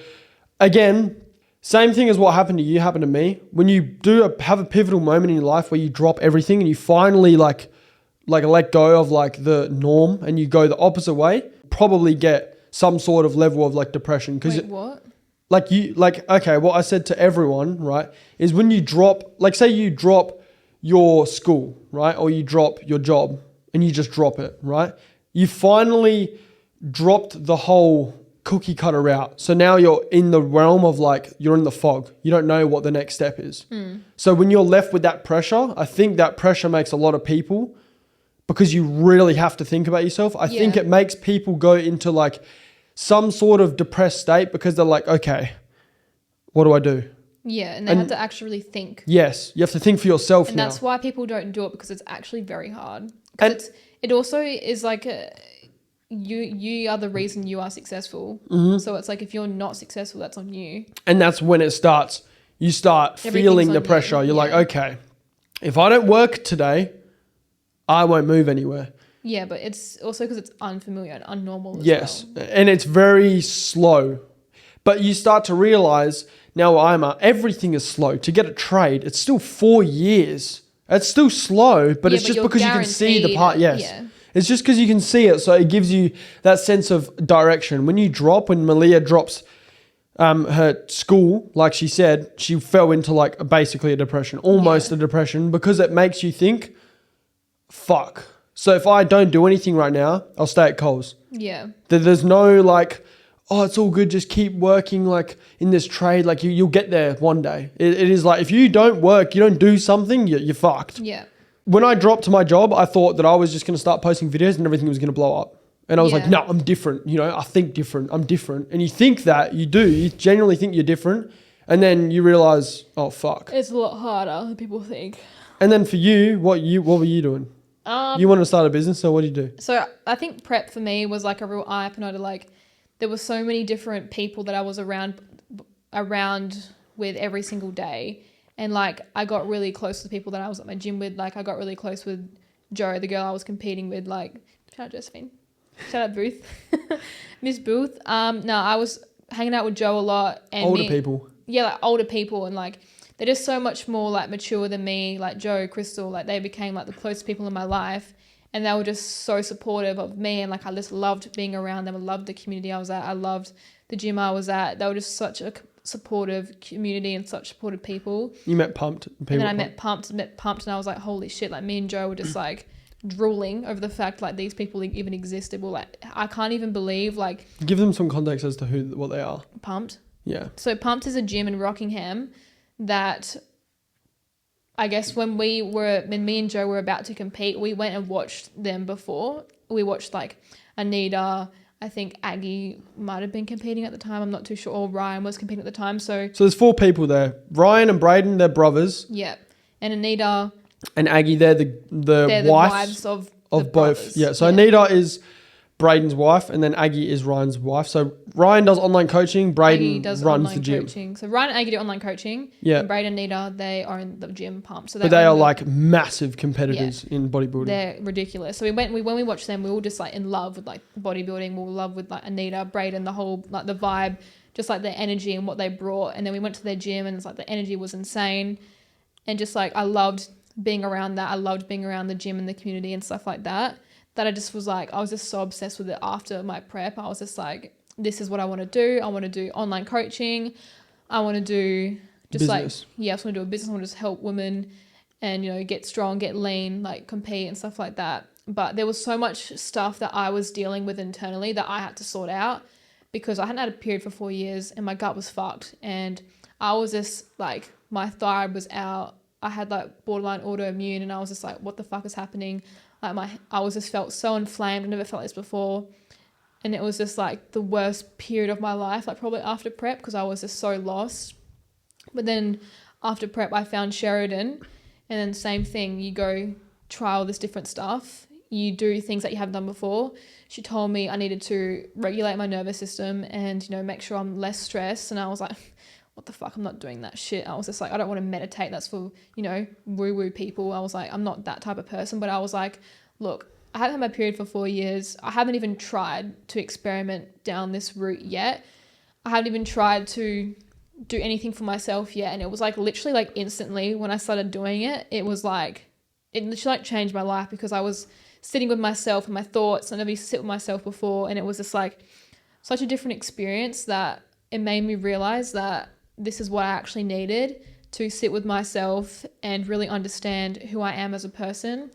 again, same thing as what happened to you happened to me. When you have a pivotal moment in your life where you drop everything and you finally like let go of like the norm and you go the opposite way, probably get some sort of level of like depression because
wait, what?
okay, what I said to everyone, right, is when you drop, like say you drop your school, right, or you drop your job and you just drop it, right, you finally dropped the whole cookie cutter route. So now you're in the realm of like, you're in the fog. You don't know what the next step is. So when you're left with that pressure, I think that pressure makes a lot of people, because you really have to think about yourself. I think
Yeah.
it makes people go into like some sort of depressed state because they're like, okay, what do I do?
Yeah, and they
And-
had to actually really think.
Yes, you have to think for yourself
And
now.
that's why people don't do it, because it's actually very hard. 'Cause
And-
it also is like you are the reason you are successful.
Mm-hmm.
So it's like if you're not successful, that's on you.
And that's when it starts. You start
Everything's
feeling
on
the
you,
pressure. You're like,
yeah.
okay, if I don't work today, I won't move anywhere.
Yeah, but it's also because it's unfamiliar and unnormal as
Yes,
well.
and it's very slow. But you start to realize now everything is slow. To get a trade, it's still 4 years. It's still slow, but
Yeah,
it's
but
just
you're
because you can see the
guaranteed
part.
it,
Yes.
yeah.
It's just because you can see it. So it gives you that sense of direction. When Malia drops her school, like she said, she fell into like basically a depression, almost
Yeah.
a depression, because it makes you think, fuck. So if I don't do anything right now, I'll stay at Coles.
Yeah.
There's no like, oh, it's all good, just keep working like in this trade, like you'll get there one day. It is like, if you don't work, you don't do something, you're fucked.
Yeah.
When I dropped my job, I thought that I was just going to start posting videos and everything was going to blow up. And I was like,
Yeah.
no, I'm different. I think different. I'm different. And you think that, you do. You genuinely think you're different. And then you realize, oh, fuck.
It's a lot harder than people think.
And then for you, what were you doing? You wanted to start a business, so what did you do?
So I think prep for me was like a real eye opener to like, there were so many different people that I was around with every single day. And like I got really close to the people that I was at my gym with. Like I got really close with Joe, the girl I was competing with. Like shout out Josephine, shout out Booth, Miss Booth. No, I was hanging out with Joe a lot and
Older people.
Yeah, like older people, and like they're just so much more like mature than me. Like Joe, Crystal, like they became like the closest people in my life. And they were just so supportive of me. And like, I just loved being around them. I loved the community I was at. I loved the gym I was at. They were just such a supportive community and such supportive people.
You met Pumped.
And then I met Pumped, and I was like, holy shit. Like me and Joe were just like drooling over the fact like these people even existed. Well, like I can't even believe like.
Give them some context as to what they are.
Pumped.
Yeah.
So Pumped is a gym in Rockingham that I guess when me and Joe were about to compete, we went and watched them before. We watched like Anita, I think Aggie might have been competing at the time. I'm not too sure. Or Ryan was competing at the time. So
there's 4 people there. Ryan and Braden, they're brothers.
Yeah. And Anita.
And Aggie, they're the wives
of
both.
brothers.
Yeah. So Anita is Braden's wife, and then Aggie is Ryan's wife. So Ryan does online coaching. Braden runs the gym.
Coaching. So Ryan and Aggie do online coaching.
Yeah.
And Braden and Anita, they are in the gym Pump. So
but they are like massive competitors in bodybuilding.
They're ridiculous. So when we watched them, we were just like in love with like bodybuilding. We were in love with like Anita, Braden, the whole like the vibe, just like their energy and what they brought. And then we went to their gym, and it's like the energy was insane, and just like I loved being around that. I loved being around the gym and the community and stuff like that. That I just was like, I was just so obsessed with it after my prep. I was just like, this is what I want to do. I want to do online coaching. I want to do just business. I just want to do a business. I want to just help women and, you know, get strong, get lean, like compete and stuff like that. But there was so much stuff that I was dealing with internally that I had to sort out because I hadn't had a period for 4 years and my gut was fucked. And I was just like, my thyroid was out. I had like borderline autoimmune and I was just like, what the fuck is happening? Like I was just felt so inflamed. I never felt this before. And it was just like the worst period of my life, like probably after prep because I was just so lost. But then after prep, I found Sheridan and then same thing. You go try all this different stuff. You do things that you haven't done before. She told me I needed to regulate my nervous system and, you know, make sure I'm less stressed. And I was like, what the fuck, I'm not doing that shit. I was just like, I don't want to meditate. That's for, you know, woo-woo people. I was like, I'm not that type of person. But I was like, look, I haven't had my period for 4 years. I haven't even tried to experiment down this route yet. I haven't even tried to do anything for myself yet. And it was like literally like instantly when I started doing it, it was like, it literally like changed my life because I was sitting with myself and my thoughts. I never used to sit with myself before. And it was just like such a different experience that it made me realize that this is what I actually needed to sit with myself and really understand who I am as a person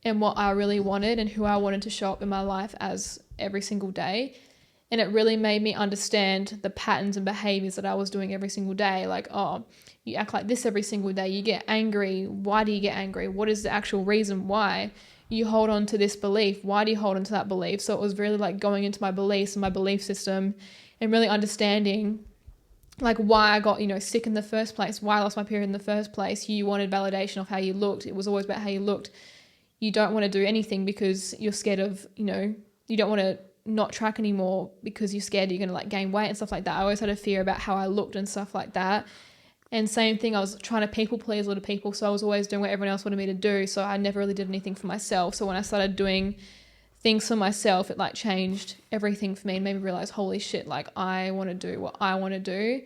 and what I really wanted and who I wanted to show up in my life as every single day. And it really made me understand the patterns and behaviors that I was doing every single day. Like, oh, you act like this every single day. You get angry. Why do you get angry? What is the actual reason why you hold on to this belief? Why do you hold on to that belief? So it was really like going into my beliefs and my belief system and really understanding like why I got, you know, sick in the first place, why I lost my period in the first place. You wanted validation of how you looked. It was always about how you looked. You don't want to do anything because you're scared of, you know, you don't want to not track anymore because you're scared you're going to like gain weight and stuff like that. I always had a fear about how I looked and stuff like that. And same thing, I was trying to people please a lot of people. So I was always doing what everyone else wanted me to do. So I never really did anything for myself. So when I started doing things for myself, it like changed everything for me and made me realize, holy shit, like I want to do what I want to do.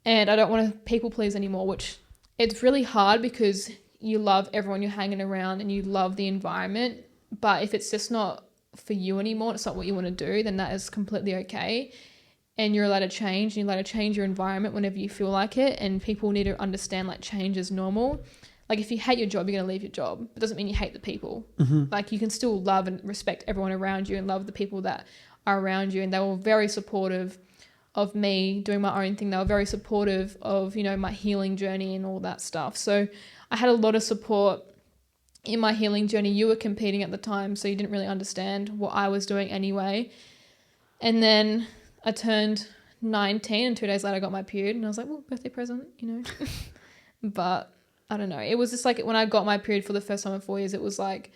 And I don't want to people please anymore, which it's really hard because you love everyone you're hanging around and you love the environment. But if it's just not for you anymore, it's not what you want to do, then that is completely okay. And you're allowed to change, and you're allowed to change your environment whenever you feel like it. And people need to understand like change is normal. Like if you hate your job, you're going to leave your job. It doesn't mean you hate the people. Mm-hmm. Like you can still love and respect everyone around you and love the people that are around you. And they were very supportive of me doing my own thing. They were very supportive of, you know, my healing journey and all that stuff. So I had a lot of support in my healing journey. You were competing at the time, so you didn't really understand what I was doing anyway. And then I turned 19 and 2 days later I got my period and I was like, well, birthday present, you know. But I don't know. It was just like when I got my period for the first time in 4 years, it was like,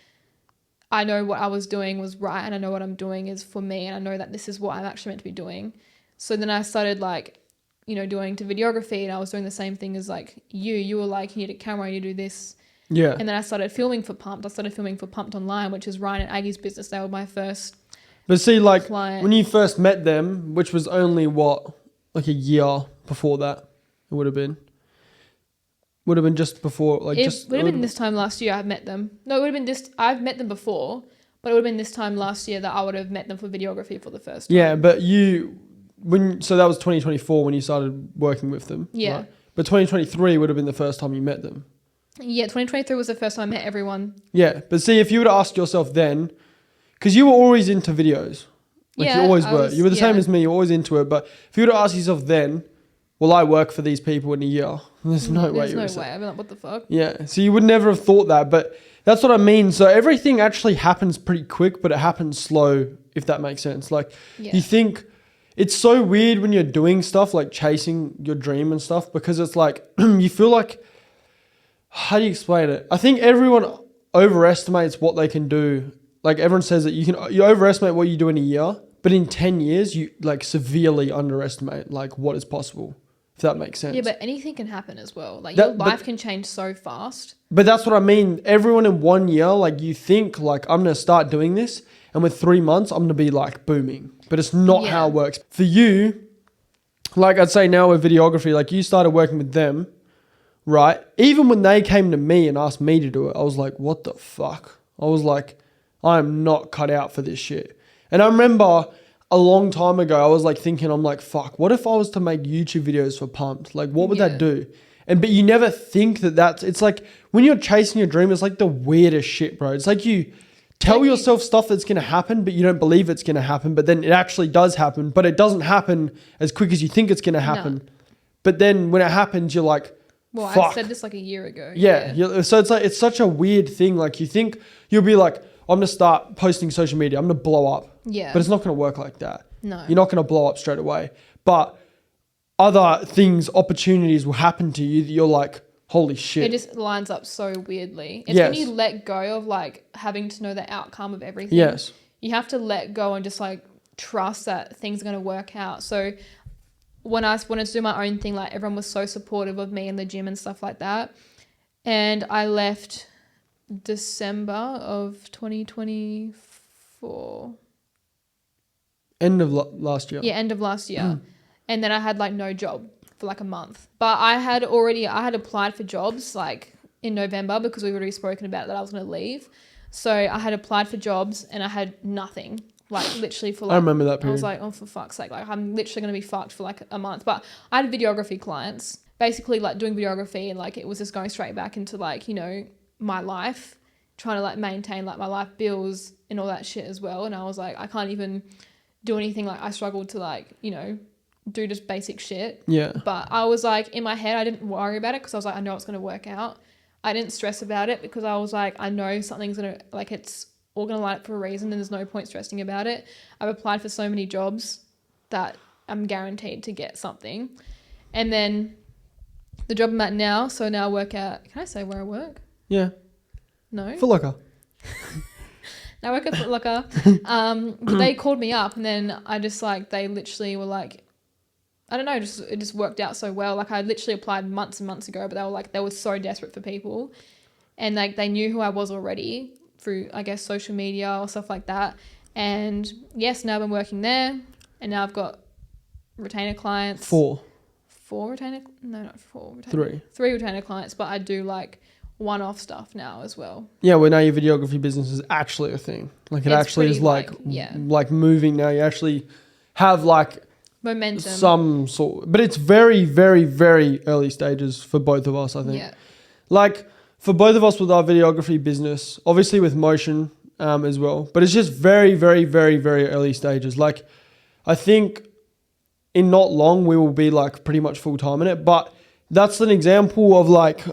I know what I was doing was right and I know what I'm doing is for me and I know that this is what I'm actually meant to be doing. So then I started like doing to videography, and I was doing the same thing as like you were like, you need a camera, you do this.
Yeah.
And then I started filming for Pumped. I started filming for Pumped Online, which is Ryan and Aggie's business. They were my first
But see, like,
client.
when you first met them, which was only like a year before that, it would have been. Would have been just before, like,
It would have been this time last year I met them. No, it would have been I've met them before, but it would have been this time last year that I would have met them for videography for the first time.
Yeah, but so that was 2024 when you started working with them.
Yeah.
Right? But 2023 would have been the first time you met them.
Yeah, 2023 was the first time I met everyone.
Yeah, but see, if you were to ask yourself then, because you were always into videos. Like, you always were. You were the same as me. You were always into it. But if you were to ask yourself then, will I work for these people in a year? There's no way.
There's no way. I'd be like, what the fuck?
Yeah. So you would never have thought that. But that's what I mean. So everything actually happens pretty quick, but it happens slow, if that makes sense. Like, you think it's so weird when you're doing stuff like chasing your dream and stuff, because it's like, you feel like, how do you explain it? I think everyone overestimates what they can do. Like, everyone says that you overestimate what you do in a year, but in 10 years, you like severely underestimate like what is possible, if that makes sense.
Yeah, but anything can happen as well. Like, your life can change so fast.
But that's what I mean. Everyone in 1 year, like, you think like, I'm going to start doing this, and with 3 months, I'm going to be like booming. But it's not how it works. For you, like I'd say now with videography, like, you started working with them, right? Even when they came to me and asked me to do it, I was like, what the fuck? I was like, I am not cut out for this shit. And I remember a long time ago, I was like thinking, I'm like, fuck, what if I was to make YouTube videos for Pumped? Like, what would that do? But you never think it's like, when you're chasing your dream, it's like the weirdest shit, bro. It's like you tell yourself stuff that's going to happen, but you don't believe it's going to happen. But then it actually does happen, but it doesn't happen as quick as you think it's going to happen. No. But then when it happens, you're like,
well,
fuck.
I said this like a year ago.
Yeah. So it's like, it's such a weird thing. Like, you think you'll be like, I'm going to start posting social media. I'm going to blow up.
Yeah.
But it's not going to work like that.
No.
You're not going to blow up straight away. But other things, opportunities will happen to you that you're like, holy shit.
It just lines up so weirdly. It's when you let go of like having to know the outcome of everything.
Yes.
You have to let go and just like trust that things are going to work out. So when I wanted to do my own thing, like, everyone was so supportive of me in the gym and stuff like that. And I left December of 2024.
End of last year.
Yeah, end of last year. And then I had like no job for like a month. But I had applied for jobs like in November, because we've already spoken about that I was going to leave. So I had applied for jobs and I had nothing. Like, literally for like,
I remember that period.
I was like, oh, for fuck's sake. Like, I'm literally going to be fucked for like a month. But I had videography clients, basically like doing videography, and like it was just going straight back into like, my life, trying to like maintain like my life bills and all that shit as well. And I was like, I can't even do anything. Like, I struggled to like, do just basic shit.
Yeah.
But I was like, in my head, I didn't worry about it, because I was like, I know it's going to work out. I didn't stress about it, because I was like, I know something's going to, like, it's all going to line up for a reason, and there's no point stressing about it. I've applied for so many jobs that I'm guaranteed to get something. And then the job I'm at now, so now I work at, can I say where I work?
Yeah.
No?
Foot Locker.
Now I work at Foot Locker. But they called me up, and then I just like, they literally were like, I don't know, it just worked out so well. Like, I literally applied months and months ago, but they were so desperate for people. And like, they knew who I was already through, I guess, social media or stuff like that. And yes, now I've been working there, and now I've got retainer clients.
Four
retainer? No, not four.
Three
retainer clients, but I do like one-off stuff now as well.
Yeah, well, now your videography business is actually a thing. Like, it actually is like moving now. You actually have like
momentum,
some sort, but it's very, very, very early stages for both of us, I think.
Yeah.
Like, for both of us with our videography business, obviously with motion as well, but it's just very, very, very, very early stages. Like, I think in not long we will be like pretty much full time in it, but that's an example of like,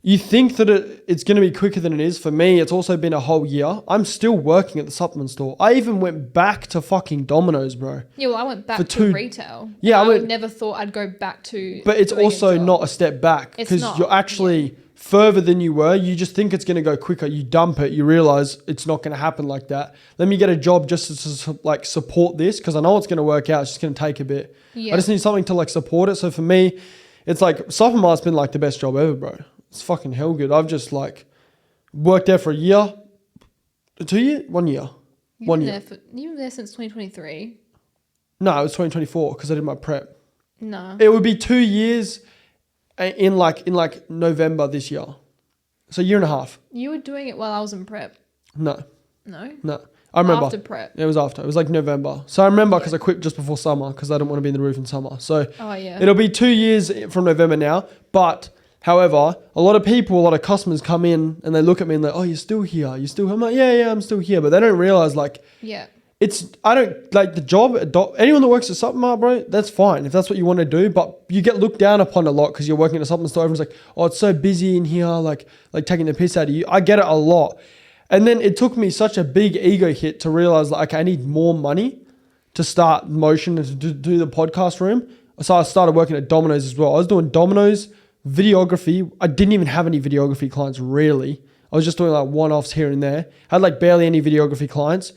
you think that it's going to be quicker than it is. For me, it's also been a whole year. I'm still working at the supplement store. I even went back to fucking Domino's, bro.
Yeah, well, I went back to retail.
Yeah,
I never thought I'd go back to.
But it's also not a step back, because you're actually further than you were. You just think it's going to go quicker. You dump it. You realize it's not going to happen like that. Let me get a job just to like support this because I know it's going to work out. It's just going to take a bit.
Yeah.
I just need something to like support it. So for me, it's like Supplement's been like the best job ever, bro. It's fucking hell good. I've just like worked there for a year, 2 years, 1 year.
You've been there since 2023.
No, it was 2024 because I did my prep.
No.
It would be 2 years in like November this year. So a year and a half.
You were doing it while I was in prep.
No.
No?
I remember.
After prep.
It was after. It was like November. So I remember because I quit just before summer because I didn't want to be in the roof in summer. So
Oh, yeah.
it'll be 2 years from November now. But however, a lot of customers come in and they look at me and they're like, oh, you're still here. You're still here. I'm like, yeah, I'm still here. But they don't realize like,
Yeah.
I don't like the job. Anyone that works at Supplement, bro, that's fine if that's what you want to do. But you get looked down upon a lot because you're working at a supplement store. Everyone's like, oh, it's so busy in here, like taking the piss out of you. I get it a lot. And then it took me such a big ego hit to realize like, okay, I need more money to start Motion and to do the podcast room. So I started working at Domino's as well. I was doing Domino's, videography. I didn't even have any videography clients really. I was just doing like one-offs here and there. I had like barely any videography clients.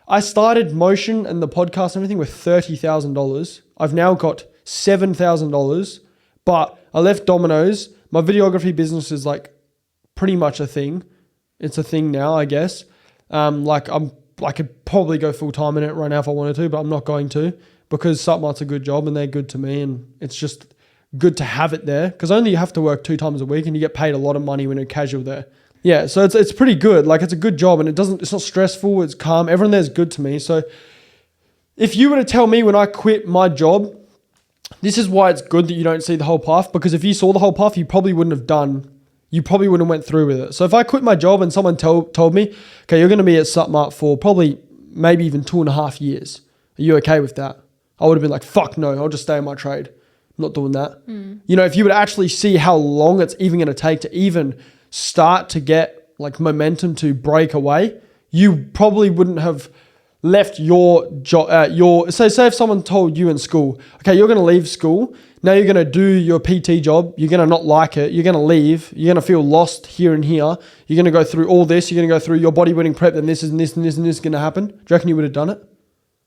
I started Motion and the podcast and everything with $30,000. I've now got $7,000, but I left Domino's. My videography business is like pretty much a thing. It's a thing now, I guess. I could probably go full time in it right now if I wanted to, but I'm not going to because Supplement's a good job and they're good to me, and it's just good to have it there because only you have to work 2 times a week and you get paid a lot of money when you're casual there. Yeah, so it's pretty good. Like it's a good job and it's not stressful, it's calm. Everyone there is good to me. So if you were to tell me when I quit my job, this is why it's good that you don't see the whole path, because if you saw the whole path, you probably wouldn't have went through with it. So if I quit my job and someone told me, okay, you're going to be at Supplement for probably maybe even 2.5 years. Are you okay with that? I would have been like, fuck no, I'll just stay in my trade. I'm not doing that. You know, if you would actually see how long it's even going to take to even start to get like momentum to break away, you probably wouldn't have left your job. Say if someone told you in school, okay, you're going to leave school. Now you're going to do your PT job. You're going to not like it. You're going to leave. You're going to feel lost here and here. You're going to go through all this. You're going to go through your bodybuilding prep. Then this and this and this and this is going to happen. Do you reckon you would have done it?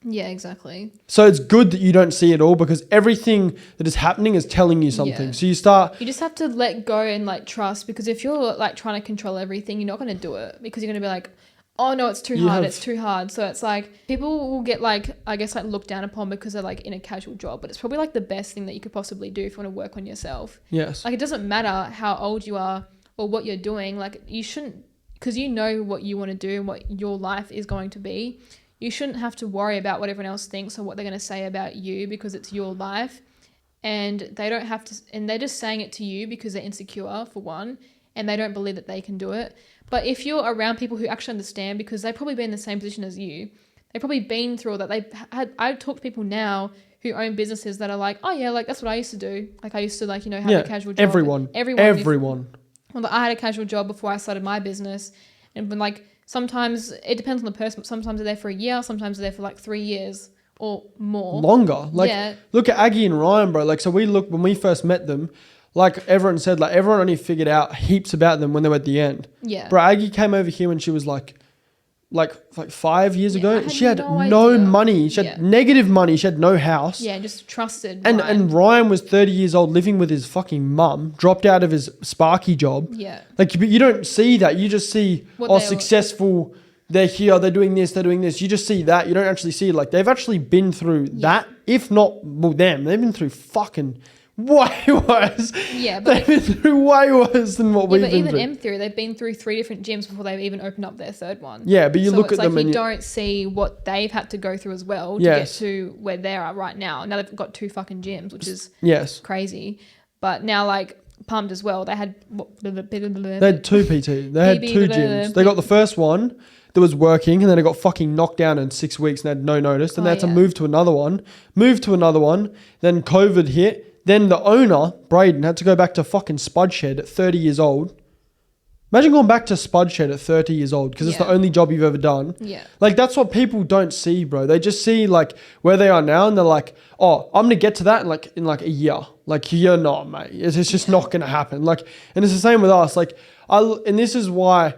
Yeah, exactly.
So it's good that you don't see it all because everything that is happening is telling you something.
Yeah.
So
you just have to let go and like trust, because if you're like trying to control everything, you're not going to do it because you're going to be like, oh no, it's too hard. It's too hard. So it's like people will get like, I guess like looked down upon because they're like in a casual job, but it's probably like the best thing that you could possibly do if you want to work on yourself.
Yes.
Like it doesn't matter how old you are or what you're doing. Like you shouldn't, because you know what you want to do and what your life is going to be. You shouldn't have to worry about what everyone else thinks or what they're going to say about you because it's your life, and they don't have to, and they're just saying it to you because they're insecure for one, and they don't believe that they can do it. But if you're around people who actually understand, because they've probably been in the same position as you, they've probably been through all that. I talk to people now who own businesses that are like, oh yeah, like that's what I used to do. Like I used to like, you know, have a casual job.
Everyone.
Well, I had a casual job before I started my business, and when like, sometimes it depends on the person, but sometimes they're there for a year, sometimes they're there for like 3 years or more.
Longer. Like, look at Aggie and Ryan, bro. Like, so when we first met them, like everyone said, like everyone only figured out heaps about them when they were at the end.
Yeah.
Bro, Aggie came over here when she was like 5 years ago. She had no
idea.
Money. She had negative money. She had no house.
Yeah, just trusted.
And Ryan was 30 years old living with his fucking mum, dropped out of his Sparky job.
Yeah.
Like, but you don't see that. You just see, successful. They're here. They're doing this. They're doing this. You just see that. You don't actually see it. Like, they've actually been through that. If not them, they've been through fucking way worse.
Yeah, but
they've been through way worse than what we've been through.
But even M-Theory, they've been through 3 different gyms before they've even opened up their 3rd one.
Yeah, but you look at them
and you don't see what they've had to go through as well to get to where they're at right now. Now they've got 2 fucking gyms, which is crazy. But now like Pumped as well, they had 2
PT. They had 2 gyms. They got the first one that was working, and then it got fucking knocked down in 6 weeks and they had no notice. Then they had to move to another one. Then COVID hit. Then the owner, Braden, had to go back to fucking Spud Shed at 30 years old. Imagine going back to spud shed at 30 years old because it's the only job you've ever done.
Yeah.
Like, that's what people don't see, bro. They just see, like, where they are now and they're like, oh, I'm going to get to that in a year. Like, you're not, mate. It's just not going to happen. Like, and it's the same with us. Like, and this is why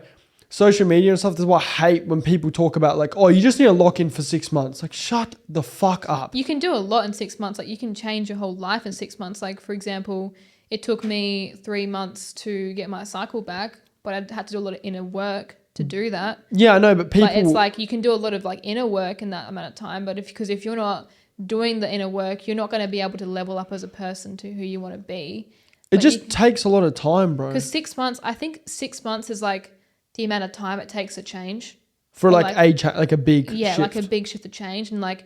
social media and stuff, this is why I hate when people talk about, like, oh, you just need to lock in for 6 months. Like, shut the fuck up.
You can do a lot in 6 months. Like, you can change your whole life in 6 months. Like, for example, it took me 3 months to get my cycle back, but I had to do a lot of inner work to do that.
Yeah, I know, but people...
But it's like you can do a lot of like inner work in that amount of time. But if you're not doing the inner work, you're not going to be able to level up as a person to who you want to be.
It just takes a lot of time, bro.
Because 6 months, I think 6 months is like the amount of time it takes to change.
For like a big shift.
Like a big shift to change. And like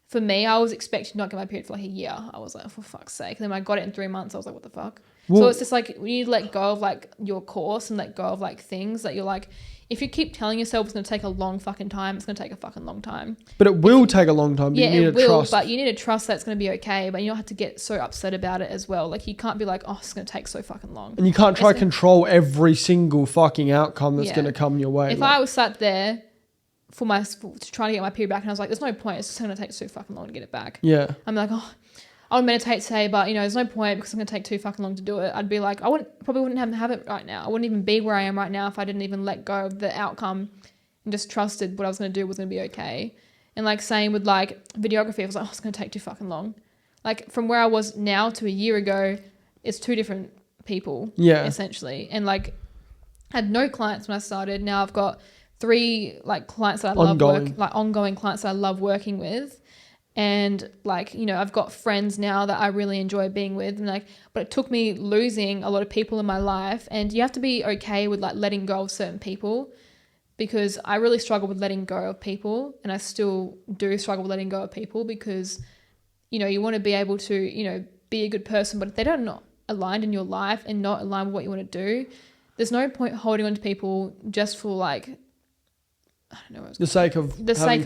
for me, I was expecting to not get my period for like a year. I was like, oh, for fuck's sake. And then when I got it in 3 months, I was like, what the fuck? Well, so it's just like when you let go of like your course and let go of like things that you're like, if you keep telling yourself it's going to take a long fucking time, it's going to take a fucking long time.
But it will take a long time. But
yeah,
you need
it will.
Trust.
But you need to trust that it's going to be okay. But you don't have to get so upset about it as well. Like you can't be like, oh, it's going to take so fucking long.
And you can't try to control every single fucking outcome that's going to come your way.
If I was sat there to try to get my period back and I was like, there's no point. It's just going to take so fucking long to get it back.
Yeah.
I'm like, oh, I would meditate today, but there's no point because it's going to take too fucking long to do it. I'd be like, probably wouldn't have it right now. I wouldn't even be where I am right now if I didn't even let go of the outcome and just trusted what I was going to do was going to be okay. And like same with like videography, I was like, oh, it's going to take too fucking long. Like from where I was now to a year ago, it's two different people.
Yeah.
Essentially. And like I had no clients when I started. Now I've got 3 like clients that I love ongoing clients that I love working with. And like, I've got friends now that I really enjoy being with, and like, but it took me losing a lot of people in my life, and you have to be okay with like letting go of certain people, because I really struggle with letting go of people, and I still do struggle with letting go of people because, you want to be able to, be a good person, but if they're not aligned in your life and not aligned with what you want to do, there's no point holding on to people just for like, I don't know.
The sake of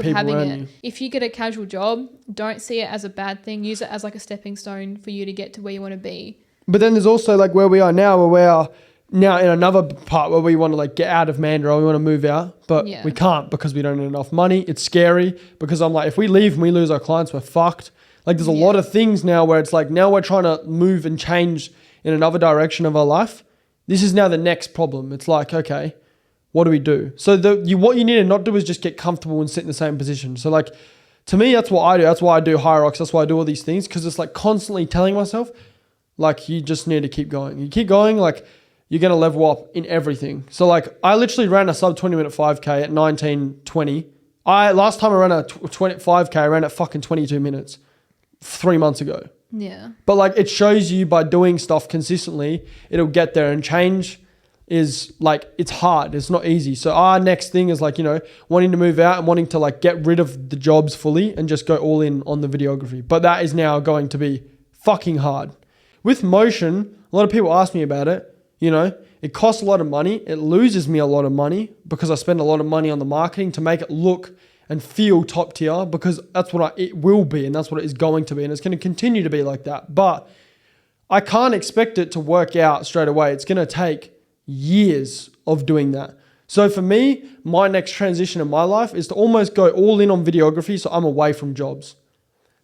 having it.
If you get a casual job, don't see it as a bad thing. Use it as like a stepping stone for you to get to where you want to be.
But then there's also like where we are now, where we are now in another part where we want to like get out of Mandurah, we want to move out, but we can't because we don't have enough money. It's scary because I'm like, if we leave and we lose our clients, we're fucked. Like there's a lot of things now where it's like, now we're trying to move and change in another direction of our life. This is now the next problem. It's like, okay, what do we do? So what you need to not do is just get comfortable and sit in the same position. So like, to me, that's what I do. That's why I do High Rocks. That's why I do all these things. Because it's like constantly telling myself, like, you just need to keep going. You keep going, like, you're going to level up in everything. So like, I literally ran a sub 20 minute 5K at 19:20. Last time I ran a 5K, I ran at fucking 22 minutes 3 months ago.
Yeah.
But like, it shows you by doing stuff consistently, it'll get there, and change is like, it's hard. It's not easy. So our next thing is like, wanting to move out and wanting to like get rid of the jobs fully and just go all in on the videography. But that is now going to be fucking hard. With motion, a lot of people ask me about it. It costs a lot of money. It loses me a lot of money because I spend a lot of money on the marketing to make it look and feel top tier, because that's what it will be, and that's what it is going to be. And it's going to continue to be like that. But I can't expect it to work out straight away. It's going to take years of doing that. So for me, my next transition in my life is to almost go all in on videography, so I'm away from jobs.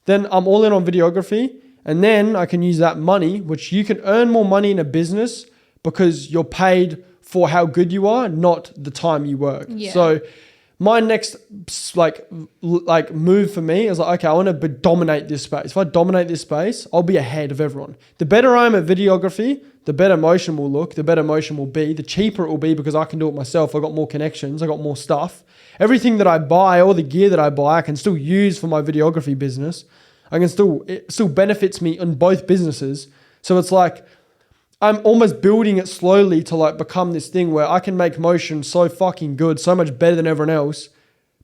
Then I'm all in on videography, and then I can use that money, which you can earn more money in a business because you're paid for how good you are, not the time you work.
Yeah.
So my next like move for me is like, okay, I want to dominate this space. If I dominate this space, I'll be ahead of everyone. The better I am at videography, the better motion will look, the better motion will be, the cheaper it will be because I can do it myself. I got more connections, I got more stuff. Everything that I buy, all the gear that I buy, I can still use for my videography business. It still benefits me in both businesses. So it's like, I'm almost building it slowly to like become this thing where I can make motion so fucking good, so much better than everyone else,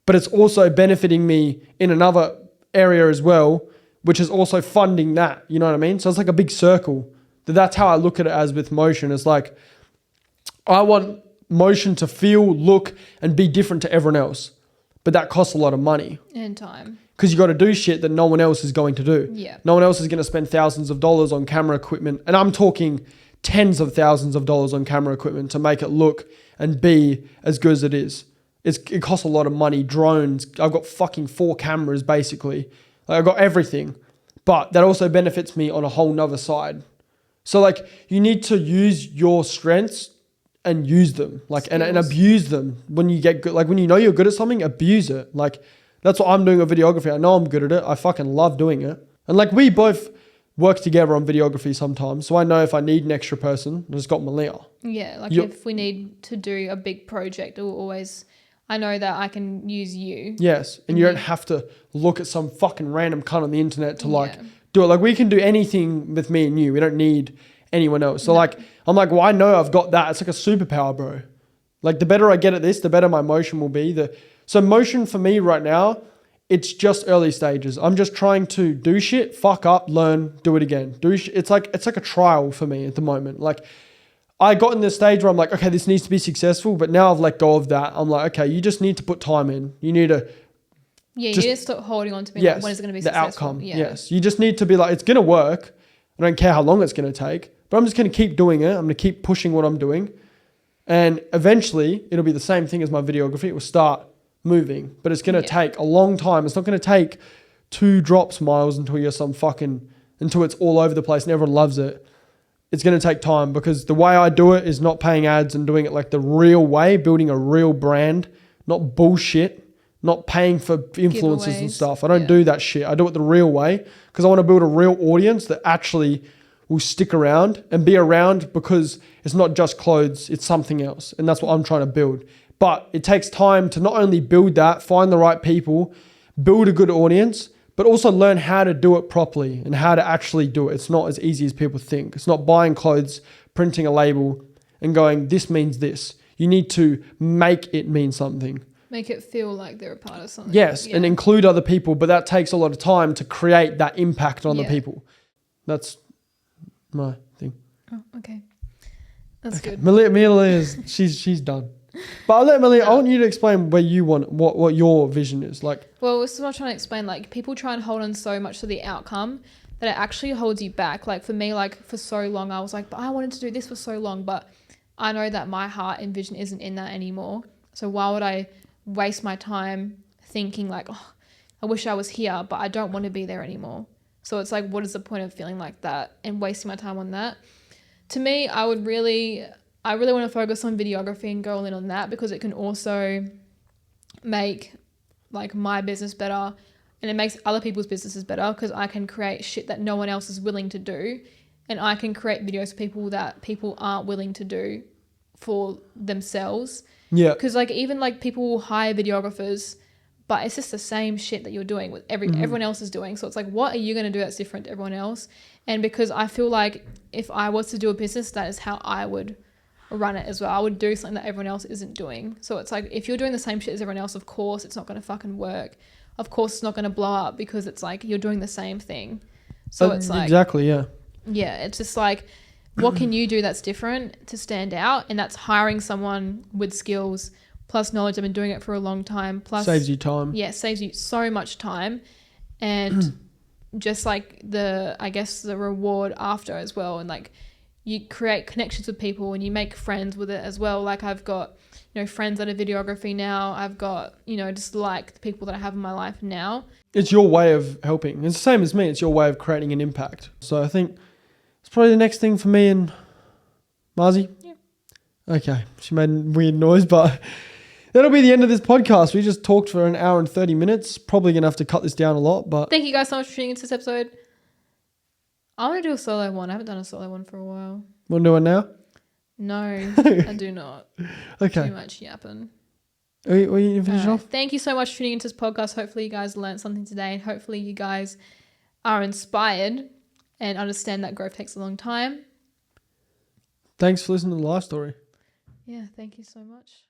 but it's also benefiting me in another area as well, which is also funding that, you know what I mean? So it's like a big circle. That's how I look at it as with motion. It's like, I want motion to feel, look, and be different to everyone else, but that costs a lot of money.
And time.
Because you got to do shit that no one else is going to do.
Yeah.
No one else is going to spend thousands of dollars on camera equipment. And I'm talking tens of thousands of dollars on camera equipment to make it look and be as good as it is. It costs a lot of money. Drones. I've got fucking 4 cameras basically. Like, I've got everything. But that also benefits me on a whole nother side. So like you need to use your strengths and use them. Like and abuse them when you get good. Like when you know you're good at something, abuse it. Like that's what I'm doing with videography. I know I'm good at it. I fucking love doing it. And like we both work together on videography sometimes. So I know if I need an extra person, I just got Malia.
Yeah, like if we need to do a big project, I know that I can use you.
Yes, and you don't have to look at some fucking random cunt on the internet to like do it. Like we can do anything with me and you. We don't need anyone else. So like, I'm like, well, I know I've got that. It's like a superpower, bro. Like the better I get at this, the better my motion will be. So motion for me right now, it's just early stages. I'm just trying to do shit, fuck up, learn, do it again. It's like a trial for me at the moment. Like I got in this stage where I'm like, okay, this needs to be successful, but now I've let go of that. I'm like, okay, you just need to put time in. You need to
you need to stop holding on to me. Like, when is it going to be successful?
The outcome. Yeah. Yes. You just need to be like, it's going to work. I don't care how long it's going to take, but I'm just going to keep doing it. I'm going to keep pushing what I'm doing. And eventually it'll be the same thing as my videography. It will start moving, but it's going to take a long time. It's not going to take 2 drops miles until it's all over the place and everyone loves it. It's going to take time because the way I do it is not paying ads and doing it like the real way, building a real brand, not bullshit, not paying for influencers and stuff. I don't do that shit. I do it the real way because I want to build a real audience that actually will stick around and be around because it's not just clothes, it's something else. And that's what I'm trying to build. But it takes time to not only build that, find the right people, build a good audience, but also learn how to do it properly and how to actually do it. It's not as easy as people think. It's not buying clothes, printing a label and going, this means this. You need to make it mean something.
Make it feel like they're a part of something.
Yes, and include other people, but that takes a lot of time to create that impact on the people. That's my thing.
Oh, okay. That's good.
Malia she's done. But I'll let Malia, I want you to explain where you want, what your vision is. Like.
Well, this is what I'm trying to explain. Like people try and hold on so much to the outcome that it actually holds you back. Like for me, like for so long, I was like, but I wanted to do this for so long, but I know that my heart and vision isn't in that anymore. So why would I waste my time thinking like, oh, I wish I was here, but I don't want to be there anymore. So it's like, what is the point of feeling like that and wasting my time on that? To me, I really want to focus on videography and go all in on that because it can also make like my business better and it makes other people's businesses better because I can create shit that no one else is willing to do and I can create videos for people that people aren't willing to do for themselves.
Yeah.
Because like even like people will hire videographers, but it's just the same shit that you're doing with everyone else is doing. So it's like, what are you going to do that's different to everyone else? And because I feel like if I was to do a business, that is how I would run it as well. I would do something that everyone else isn't doing. So it's like, if you're doing the same shit as everyone else, of course it's not going to fucking work. Of course it's not going to blow up because it's like you're doing the same thing. So it's like,
exactly, yeah.
Yeah, it's just like, what can you do that's different to stand out? And that's hiring someone with skills plus knowledge. I've been doing it for a long time. Plus
saves you time.
Yeah, saves you so much time. And just like the reward after as well. And like you create connections with people and you make friends with it as well. Like I've got, friends that are videography now. I've got, just like the people that I have in my life now.
It's your way of helping. It's the same as me. It's your way of creating an impact. So I think it's probably the next thing for me and Marzi.
Yeah.
Okay. She made a weird noise, but that'll be the end of this podcast. We just talked for an hour and 30 minutes. Probably going to have to cut this down a lot, but...
Thank you guys so much for tuning into this episode. I want to do a solo one. I haven't done a solo one for a while.
Want to do it now?
No, I do not.
Okay.
Too much yapping.
Are you finish off?
Thank you so much for tuning into this podcast. Hopefully you guys learned something today. And hopefully you guys are inspired and understand that growth takes a long time.
Thanks for listening to the life story.
Yeah, thank you so much.